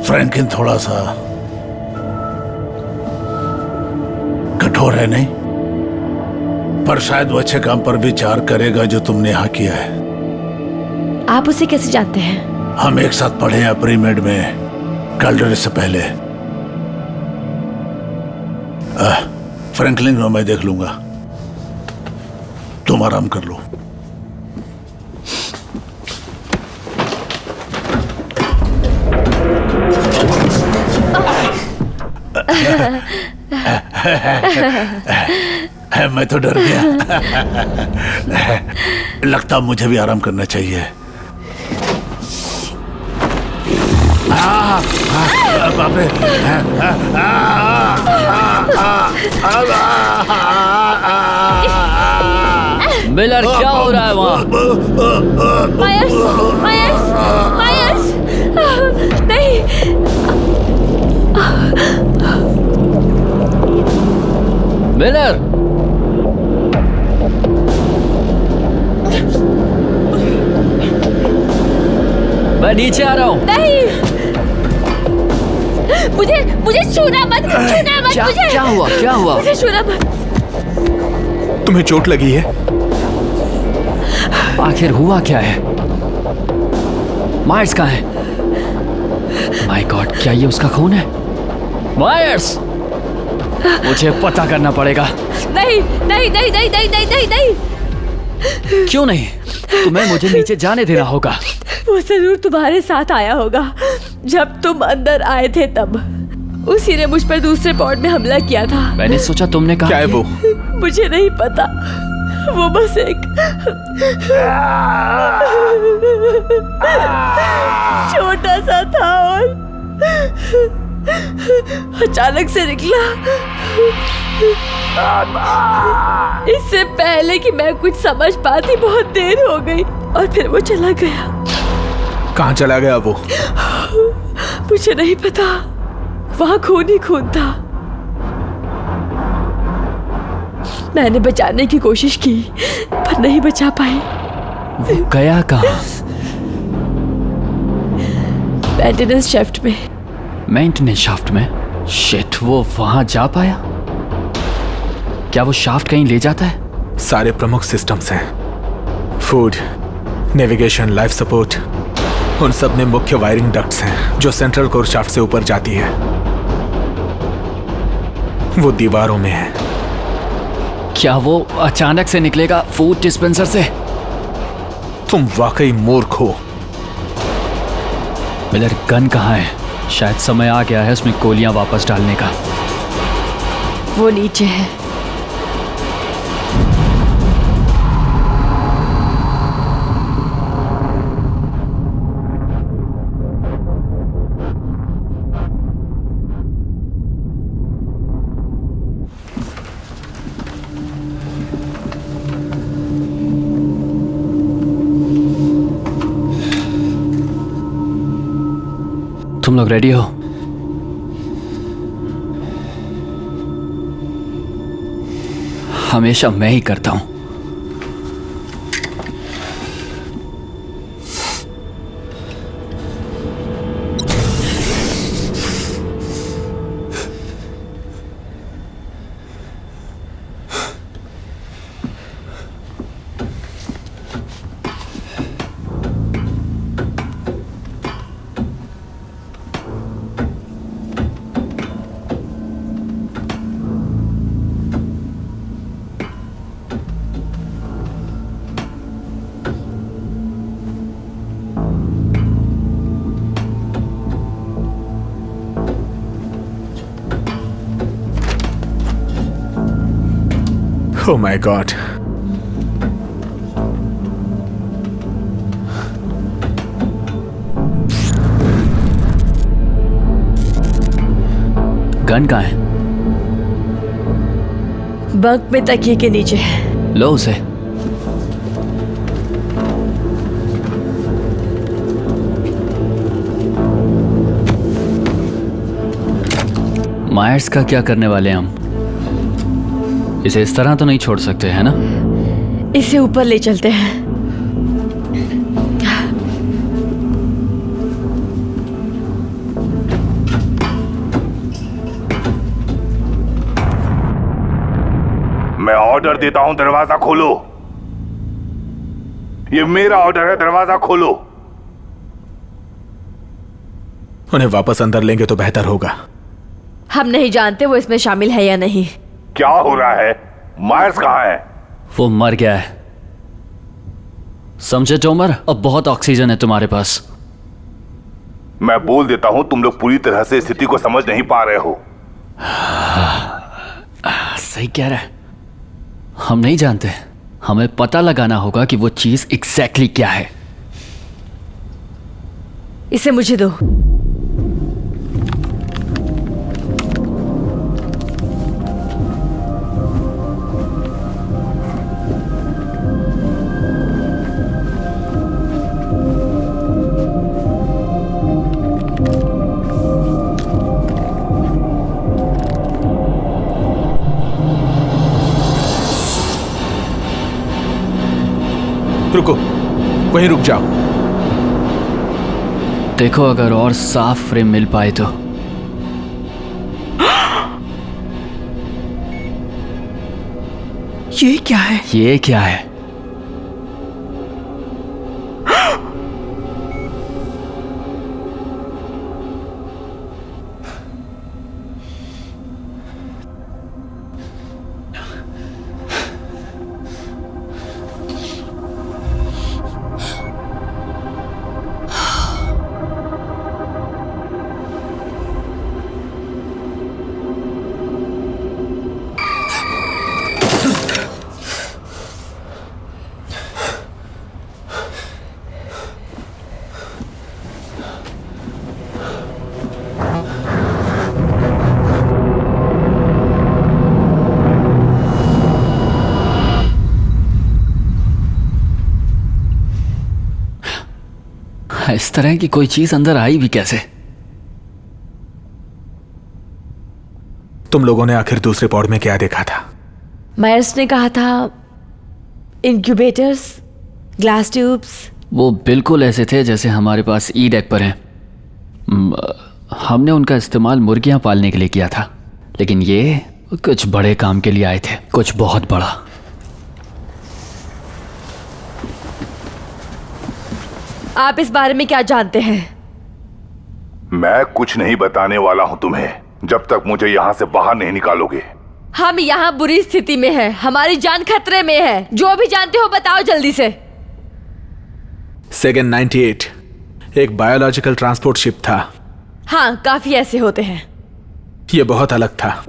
फ्रैंकलिन थोड़ा सा कठोर है नहीं, पर शायद वो अच्छे काम पर विचार करेगा जो तुमने यहाँ किया है।
आप उसे कैसे जानते हैं?
हम एक साथ पढ़े हैं प्रीमेड में कैल्डरे से पहले। फ्रैंकलिन को मैं देख लूंगा, तुम आराम कर लो। मैं तो डर गया। लगता मुझे भी आराम करना चाहिए। बाप रे।
मिलर, क्या हो रहा है वहाँ?
Myers, Myers, Myers! नहीं!
मिलर! मैं नीचे आ रहा हूँ।
नहीं! मुझे छूना मत, छूना मत मुझे!
क्या हुआ? क्या हुआ?
मुझे छूना मत।
तुम्हें चोट लगी है?
आखिर हुआ क्या है? मायर्स कहाँ है? माय गॉड, क्या ये उसका खून है? मायर्स! मुझे पता करना पड़ेगा।
नहीं नहीं नहीं नहीं नहीं नहीं नहीं नहीं
क्यों नहीं? तुम्हें मुझे नीचे जाने देना होगा।
वो जरूर तुम्हारे साथ आया होगा जब तुम अंदर आए थे तब। उसी ने मुझ पर दूसरे पॉड में हमला किया था।
मैंने सोचा तुमने कहा
क्या है वो?
मुझे नहीं पता, वो बस एक छोटा सा था और अचानक से निकला। इससे पहले कि मैं कुछ समझ पाती बहुत देर हो गई और फिर वो चला गया।
कहाँ चला गया वो?
मुझे नहीं पता, वहां खून ही खून था। मैंने बचाने की कोशिश की पर नहीं बचा पाई।
वो गया कहाँ?
मेंटेनेंस शाफ्ट में।
मेंटेनेंस शाफ्ट में? शिट, वो वहां जा पाया? क्या वो शाफ्ट कहीं ले जाता है?
सारे प्रमुख सिस्टम्स हैं, फूड, नेविगेशन, लाइफ सपोर्ट, उन सब में मुख्य वायरिंग डक्ट्स हैं जो सेंट्रल कोर शाफ्ट से ऊपर जाती है। वो दीवारों में है।
क्या वो अचानक से निकलेगा फूड डिस्पेंसर से?
तुम वाकई मूर्ख हो।
मिलर, गन कहाँ है? शायद समय आ गया है उसमें गोलियां वापस डालने का।
वो नीचे है।
तुम लोग रेडी हो? हमेशा मैं ही करता हूं।
Oh my God.
गन कहाँ है?
बंक में तकिए के नीचे है।
लो उसे। मायर्स का क्या करने वाले हैं हम? इसे इस तरह तो नहीं छोड़ सकते, है ना?
इसे ऊपर ले चलते हैं।
मैं ऑर्डर देता हूं, दरवाजा खोलो। ये मेरा ऑर्डर है, दरवाजा खोलो।
उन्हें वापस अंदर लेंगे तो बेहतर होगा।
हम नहीं जानते वो इसमें शामिल है या नहीं।
क्या हो रहा है? मायर्स कहाँ है?
वो मर गया है। समझे टोमर? अब बहुत ऑक्सीजन है तुम्हारे पास।
मैं बोल देता हूं, तुम लोग पूरी तरह से स्थिति को समझ नहीं पा रहे हो।
सही कह रहा है। हम नहीं जानते। हमें पता लगाना होगा कि वो चीज एग्जैक्टली क्या है।
इसे मुझे दो।
रुको, वहीं रुक जाओ।
देखो अगर और साफ फ्रेम मिल पाए तो।
ये क्या है?
ये क्या है? इस तरह की कोई चीज अंदर आई भी कैसे?
तुम लोगों ने आखिर दूसरे पॉड में क्या देखा था?
मायर्स ने कहा था इंक्यूबेटर्स, ग्लास ट्यूब्स।
वो बिल्कुल ऐसे थे जैसे हमारे पास ई डेक पर हैं। हमने उनका इस्तेमाल मुर्गियां पालने के लिए किया था, लेकिन ये कुछ बड़े काम के लिए आए थे, कुछ बहुत बड़ा।
आप इस बारे में क्या जानते हैं?
मैं कुछ नहीं बताने वाला हूं तुम्हें जब तक मुझे यहाँ से बाहर नहीं निकालोगे।
हम यहाँ बुरी स्थिति में हैं, हमारी जान खतरे में है। जो भी जानते हो बताओ जल्दी से।
सेगन 98 एक बायोलॉजिकल ट्रांसपोर्ट शिप था।
हाँ, काफी ऐसे होते हैं।
ये बहुत अलग था।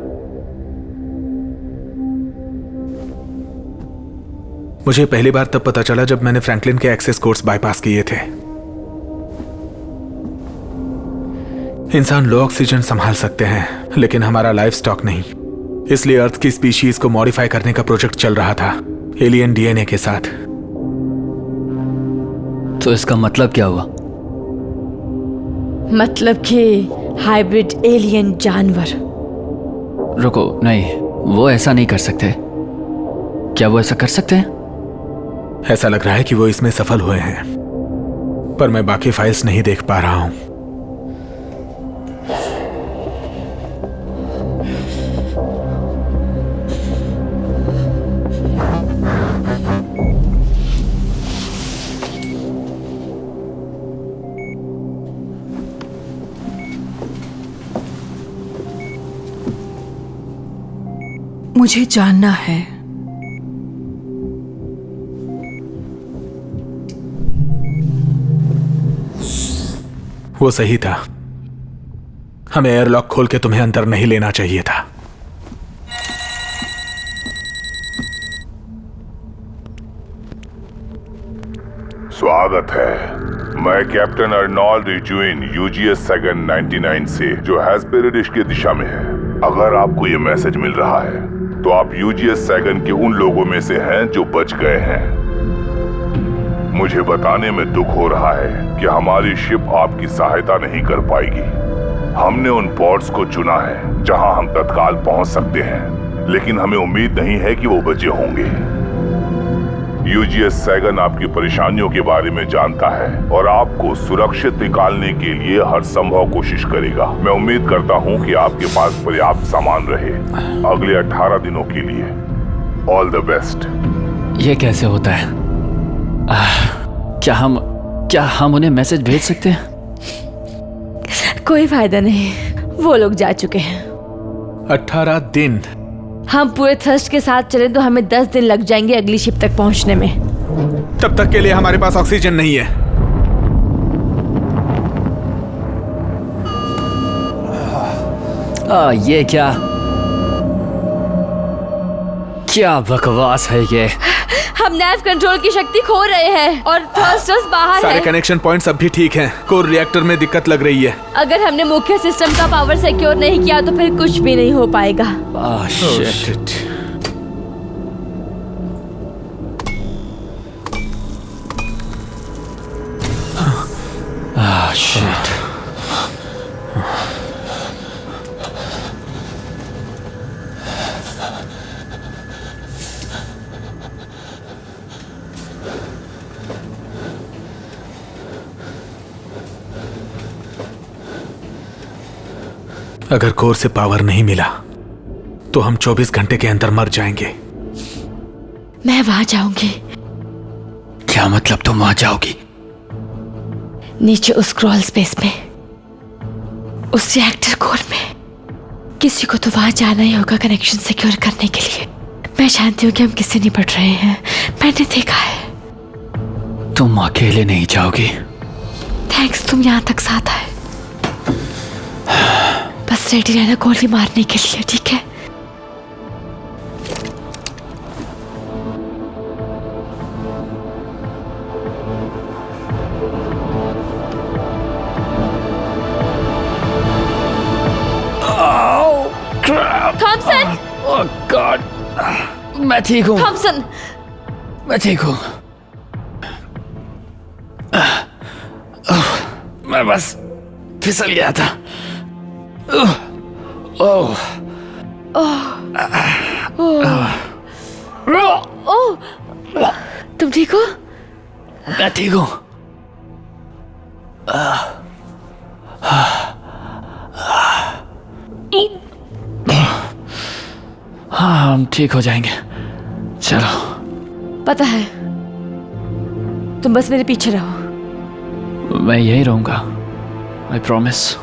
मुझे पहली बार तब पता चला जब मैंने फ्रैंकलिन के एक्सेस कोर्स बाईपास किए थे। इंसान लो ऑक्सीजन संभाल सकते हैं, लेकिन हमारा लाइफ स्टॉक नहीं। इसलिए अर्थ की स्पीशीज को मॉडिफाई करने का प्रोजेक्ट चल रहा था, एलियन डीएनए के साथ।
तो इसका मतलब क्या हुआ?
मतलब कि हाइब्रिड एलियन जानवर।
रुको, नहीं, वो ऐसा नहीं कर सकते। क्या वो ऐसा कर सकते हैं?
ऐसा लग रहा है कि वो इसमें सफल हुए हैं, पर मैं बाकी फाइल्स नहीं देख पा रहा हूं।
मुझे जानना है।
वो सही था। हमें एयरलॉक खोल के तुम्हें अंदर नहीं लेना चाहिए था।
स्वागत है। मैं कैप्टन अर्नोल्ड रिजुइन यूजीएस सेगन 99 से, जो हेस्पेरिडिश की दिशा में है। अगर आपको ये मैसेज मिल रहा है तो आप यूजीएस सेगन के उन लोगों में से हैं जो बच गए हैं। मुझे बताने में दुख हो रहा है कि हमारी शिप आपकी सहायता नहीं कर पाएगी। हमने उन पोर्ट्स को चुना है जहां हम तत्काल पहुंच सकते हैं, लेकिन हमें उम्मीद नहीं है कि वो बचे होंगे। यूजीएस सेगन आपकी परेशानियों के बारे में जानता है और आपको सुरक्षित निकालने के लिए हर संभव कोशिश करेगा। मैं उम्मीद करता हूं कि आपके पास पर्याप्त सामान रहे अगले 18 दिनों के लिए। All the best.
ये कैसे होता है? क्या हम उन्हें मैसेज भेज सकते हैं?
कोई फायदा नहीं, वो लोग जा चुके हैं।
18 दिन?
हम पूरे थ्रस्ट के साथ चले तो हमें 10 दिन लग जाएंगे अगली शिप तक पहुंचने में।
तब तक के लिए हमारे पास ऑक्सीजन नहीं है।
ये क्या बकवास है ये?
हम नैव कंट्रोल की शक्ति खो रहे हैं और थ्रस्टर्स बाहर
सारे
है।
कनेक्शन पॉइंट्स अब भी ठीक हैं। कोर रिएक्टर में दिक्कत लग रही है।
अगर हमने मुख्य सिस्टम का पावर सिक्योर नहीं किया तो फिर कुछ भी नहीं हो पाएगा।
शिट।
शिट।
अगर कोर से पावर नहीं मिला तो हम 24 घंटे के अंदर मर जाएंगे।
मैं वहां जाऊंगी।
क्या मतलब तुम वहां जाओगी?
नीचे उस क्रॉल स्पेस में, उस रिएक्टर कोर में। किसी को तो वहां जाना ही होगा कनेक्शन सिक्योर करने के लिए। मैं जानती हूँ कि हम किससे निपट रहे हैं, मैंने देखा है।
तुम अकेले नहीं जाओगी।
थैंक्स, तुम यहाँ तक साथ आए। बस रेडी रहना गोली मारने के लिए, ठीक है? थॉमसन!
ओह गॉड, मैं ठीक हूँ।
थॉमसन!
मैं ठीक हूँ। मैं बस फिसल गया था। ओह
तुम ठीक हो?
मैं ठीक हूँ। हाँ, हम ठीक हो जाएंगे। चलो।
पता है, तुम बस मेरे पीछे रहो।
मैं यही रहूंगा, आई प्रॉमिस।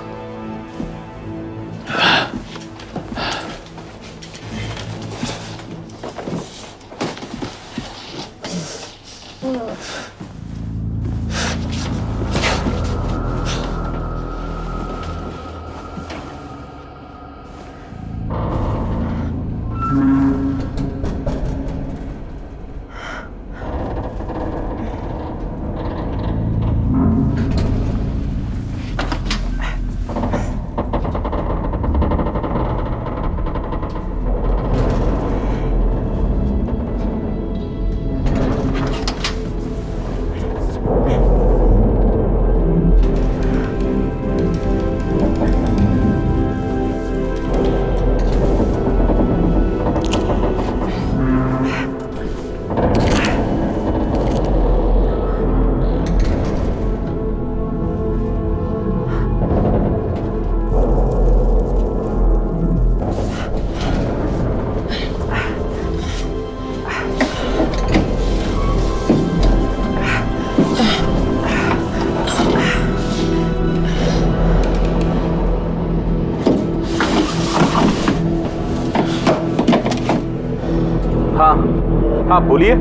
हाँ, बोलिए।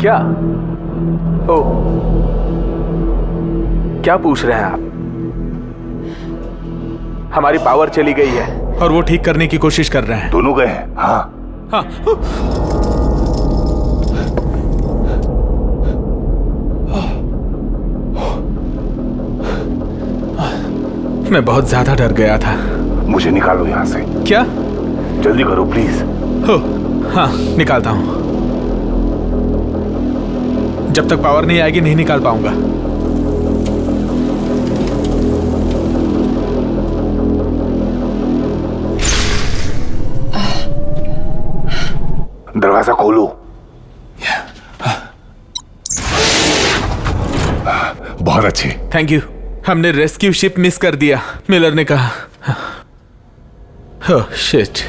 क्या? ओ, क्या पूछ रहे हैं आप? हमारी पावर चली गई है और वो ठीक करने की कोशिश कर रहे हैं।
दोनों गए हैं? हाँ।
हाँ। मैं बहुत ज्यादा डर गया था।
मुझे निकालो यहाँ से।
क्या?
जल्दी करो प्लीज।
हो, हाँ, निकालता हूं। जब तक पावर नहीं आएगी नहीं निकाल पाऊंगा।
दरवाजा खोलो। बहुत अच्छे।
Thank you. हमने रेस्क्यू शिप मिस कर दिया, मिलर ने कहा। Oh shit.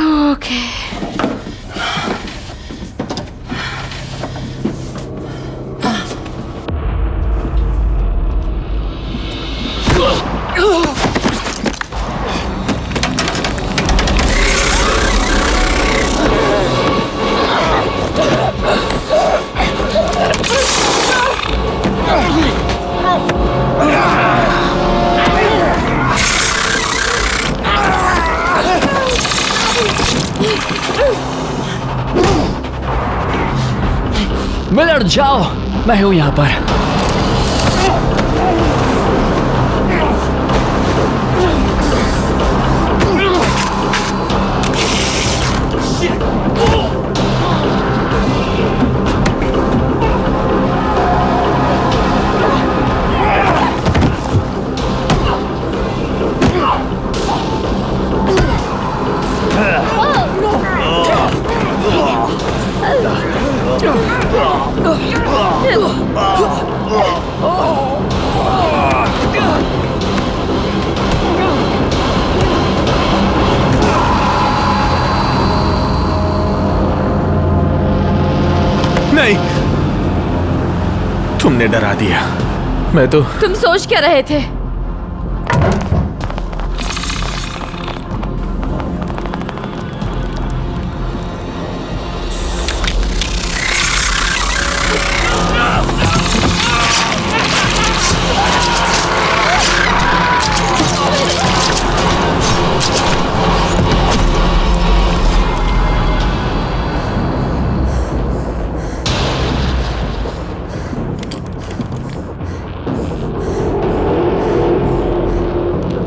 ओके।
मिलर जाओ, मैं हूं यहां पर।
नहीं, तुमने डरा दिया। मैं तो
तुम सोच क्या रहे थे?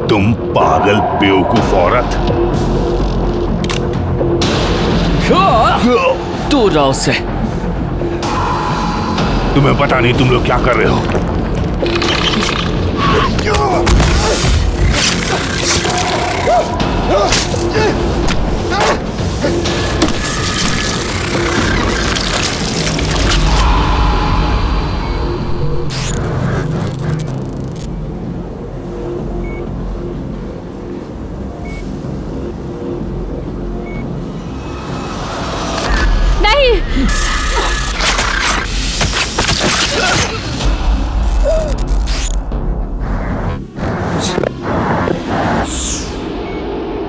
तुम पागल बेवकूफ औरत।
दूर रहो उससे।
तुम्हें पता नहीं तुम लोग क्या कर रहे हो।
नहीं,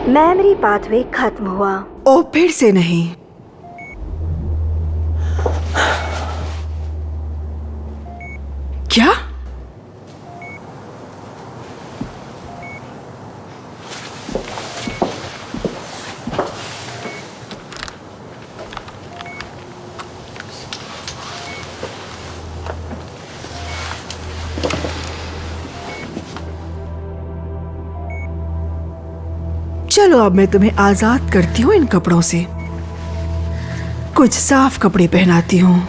मेमोरी पाथवे खत्म हुआ।
ओ फिर से नहीं। क्या? चलो अब मैं तुम्हें आजाद करती हूँ इन कपड़ों से। कुछ साफ कपड़े पहनाती हूँ।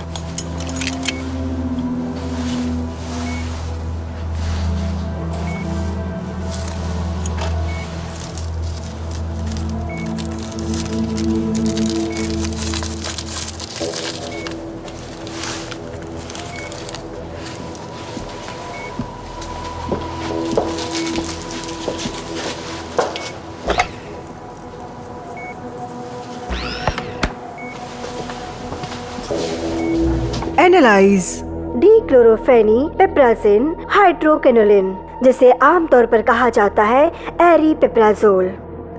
एनालाइज
डिक्लोरोफेनीपिप्राजिन हाइड्रोक्विनोलिन, जिसे आमतौर पर कहा जाता है एरिपिप्राजोल।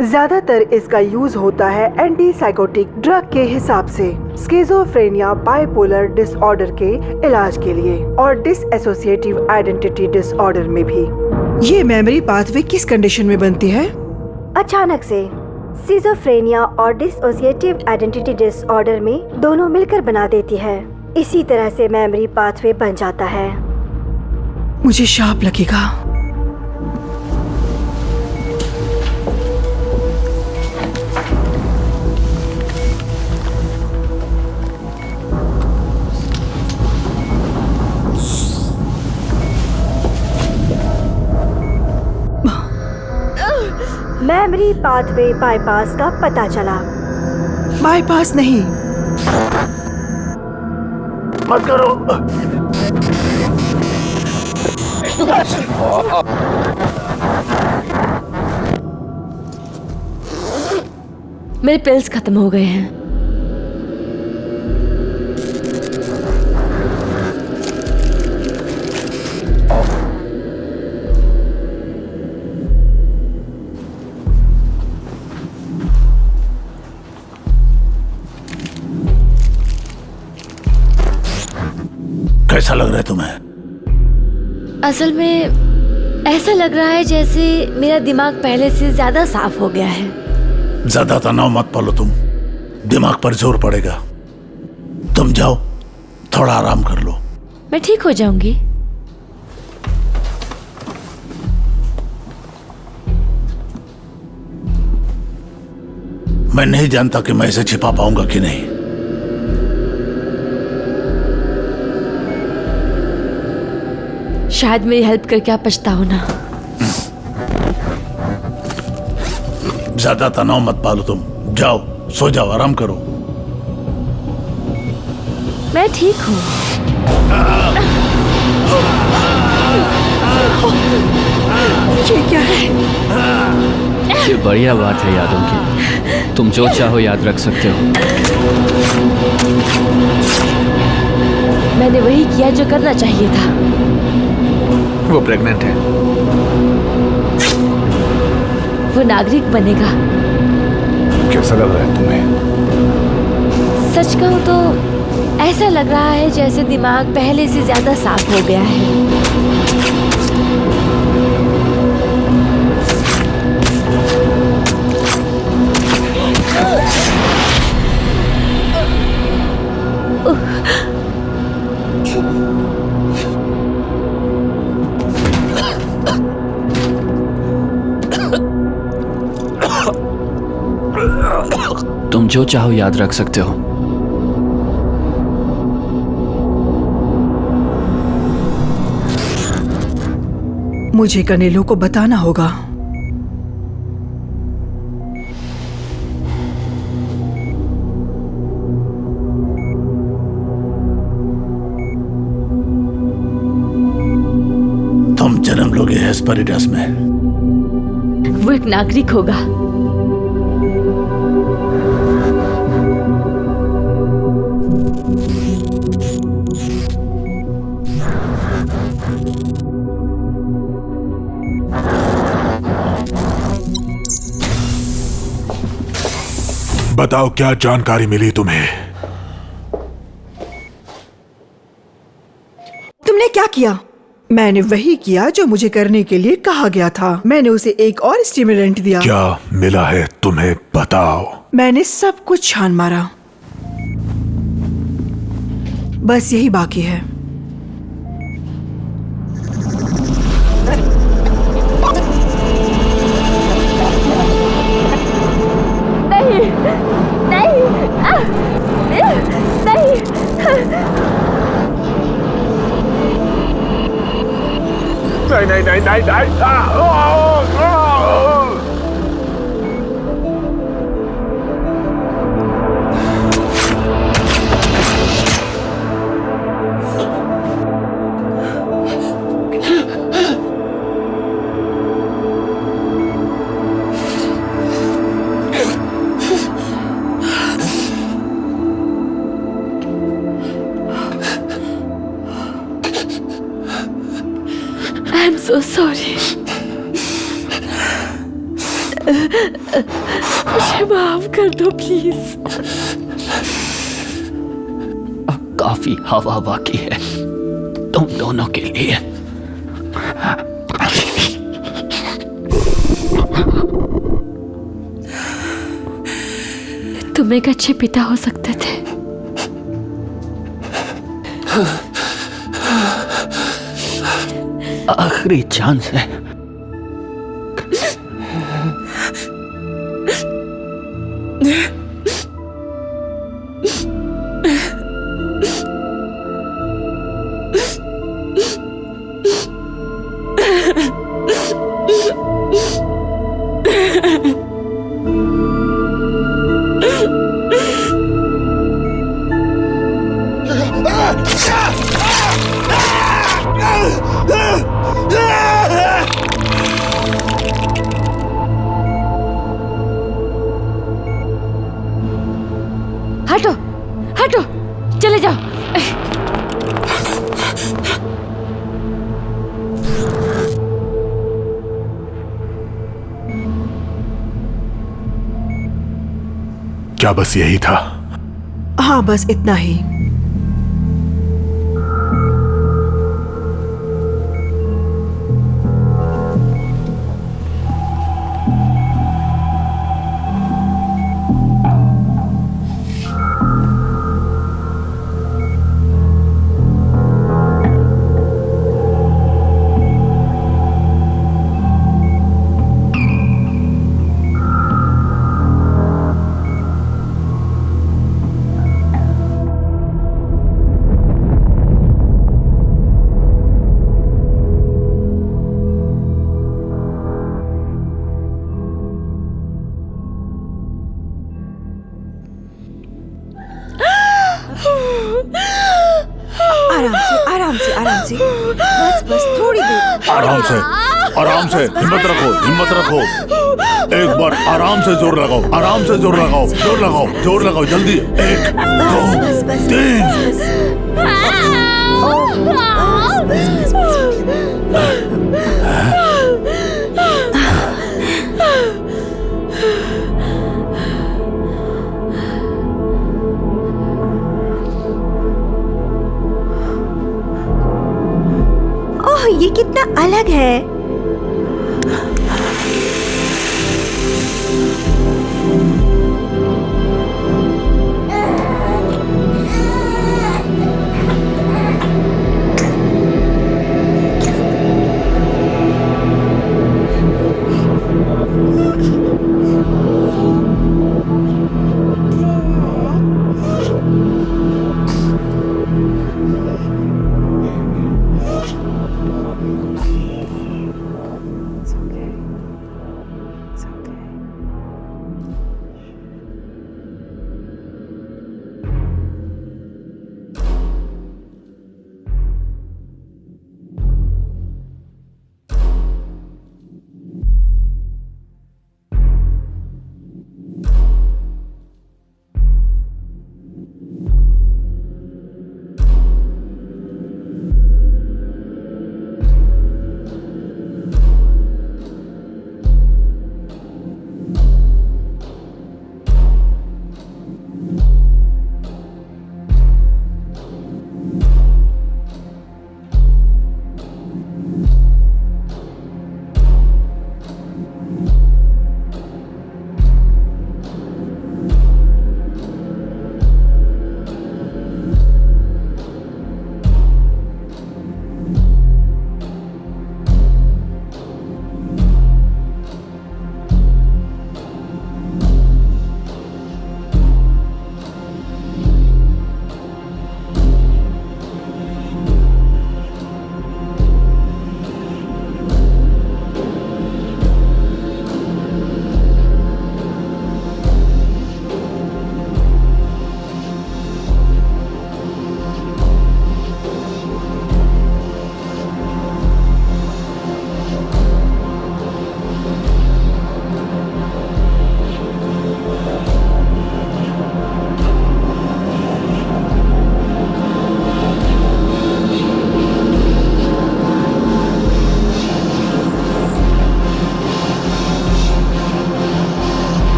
ज्यादातर इसका यूज होता है एंटीसाइकोटिक ड्रग के हिसाब से स्किज़ोफ्रेनिया बाइपोलर डिसऑर्डर के इलाज के लिए और डिसएसोसिएटिव आइडेंटिटी डिसऑर्डर में भी। ये मेमोरी पाथवे किस कंडीशन में बनती है?
अचानक से स्किज़ोफ्रेनिया और डिसोसिएटिव आइडेंटिटी डिसऑर्डर में दोनों मिलकर बना देती है। इसी तरह से मेमोरी पाथवे बन जाता है।
मुझे शाप लगेगा।
मेमोरी पाथवे बाईपास का पता चला।
बाईपास नहीं,
मत करो।
मेरे पिल्स खत्म हो गए हैं।
कैसा लग रहा है तुम्हें?
असल में ऐसा लग रहा है जैसे मेरा दिमाग पहले से ज्यादा साफ हो गया है।
ज्यादा तनाव मत पालो तुम, दिमाग पर जोर पड़ेगा। तुम जाओ, थोड़ा आराम कर लो।
मैं ठीक हो जाऊंगी।
मैं नहीं जानता कि मैं इसे छिपा पाऊंगा कि नहीं।
शायद मेरी हेल्प करके आप पछताओ ना।
ज्यादा तनाव मत पालो तुम, जाओ सो जाओ, आराम करो।
मैं ठीक हूँ।
ये क्या है?
ये बढ़िया बात है यादों की। तुम जो चाहो याद रख सकते हो।
मैंने वही किया जो करना चाहिए था।
वो प्रेग्नेंट है।
वो नागरिक बनेगा।
कैसा लग रहा है तुम्हें?
सच कहूँ तो ऐसा लग रहा है जैसे दिमाग पहले से ज्यादा साफ हो गया है।
तुम जो चाहो याद रख सकते हो।
मुझे कनेलो को बताना होगा।
तुम जन्म लोगे हेस्पेरिडस में।
वो एक नागरिक होगा।
बताओ क्या जानकारी मिली तुम्हें?
तुमने क्या किया? मैंने वही किया जो मुझे करने के लिए कहा गया था। मैंने उसे एक और स्टिमुलेंट दिया।
क्या मिला है तुम्हें बताओ।
मैंने सब कुछ छान मारा, बस यही बाकी है।
नहीं नहीं नहीं। I'm so sorry. मुझे माफ कर दो प्लीज।
अब काफी हवा बाकी है तुम दोनों के लिए।
तुम एक अच्छे पिता हो सकते थे।
आखिरी चांस है।
हटो हटो, चले जाओ।
क्या बस यही था?
हाँ, बस इतना ही। आराम से, बस थोड़ी देर।
आराम से, हिम्मत रखो। एक बार आराम से जोर लगाओ, जल्दी। 1 2 3।
ओह, ये कितना अलग है।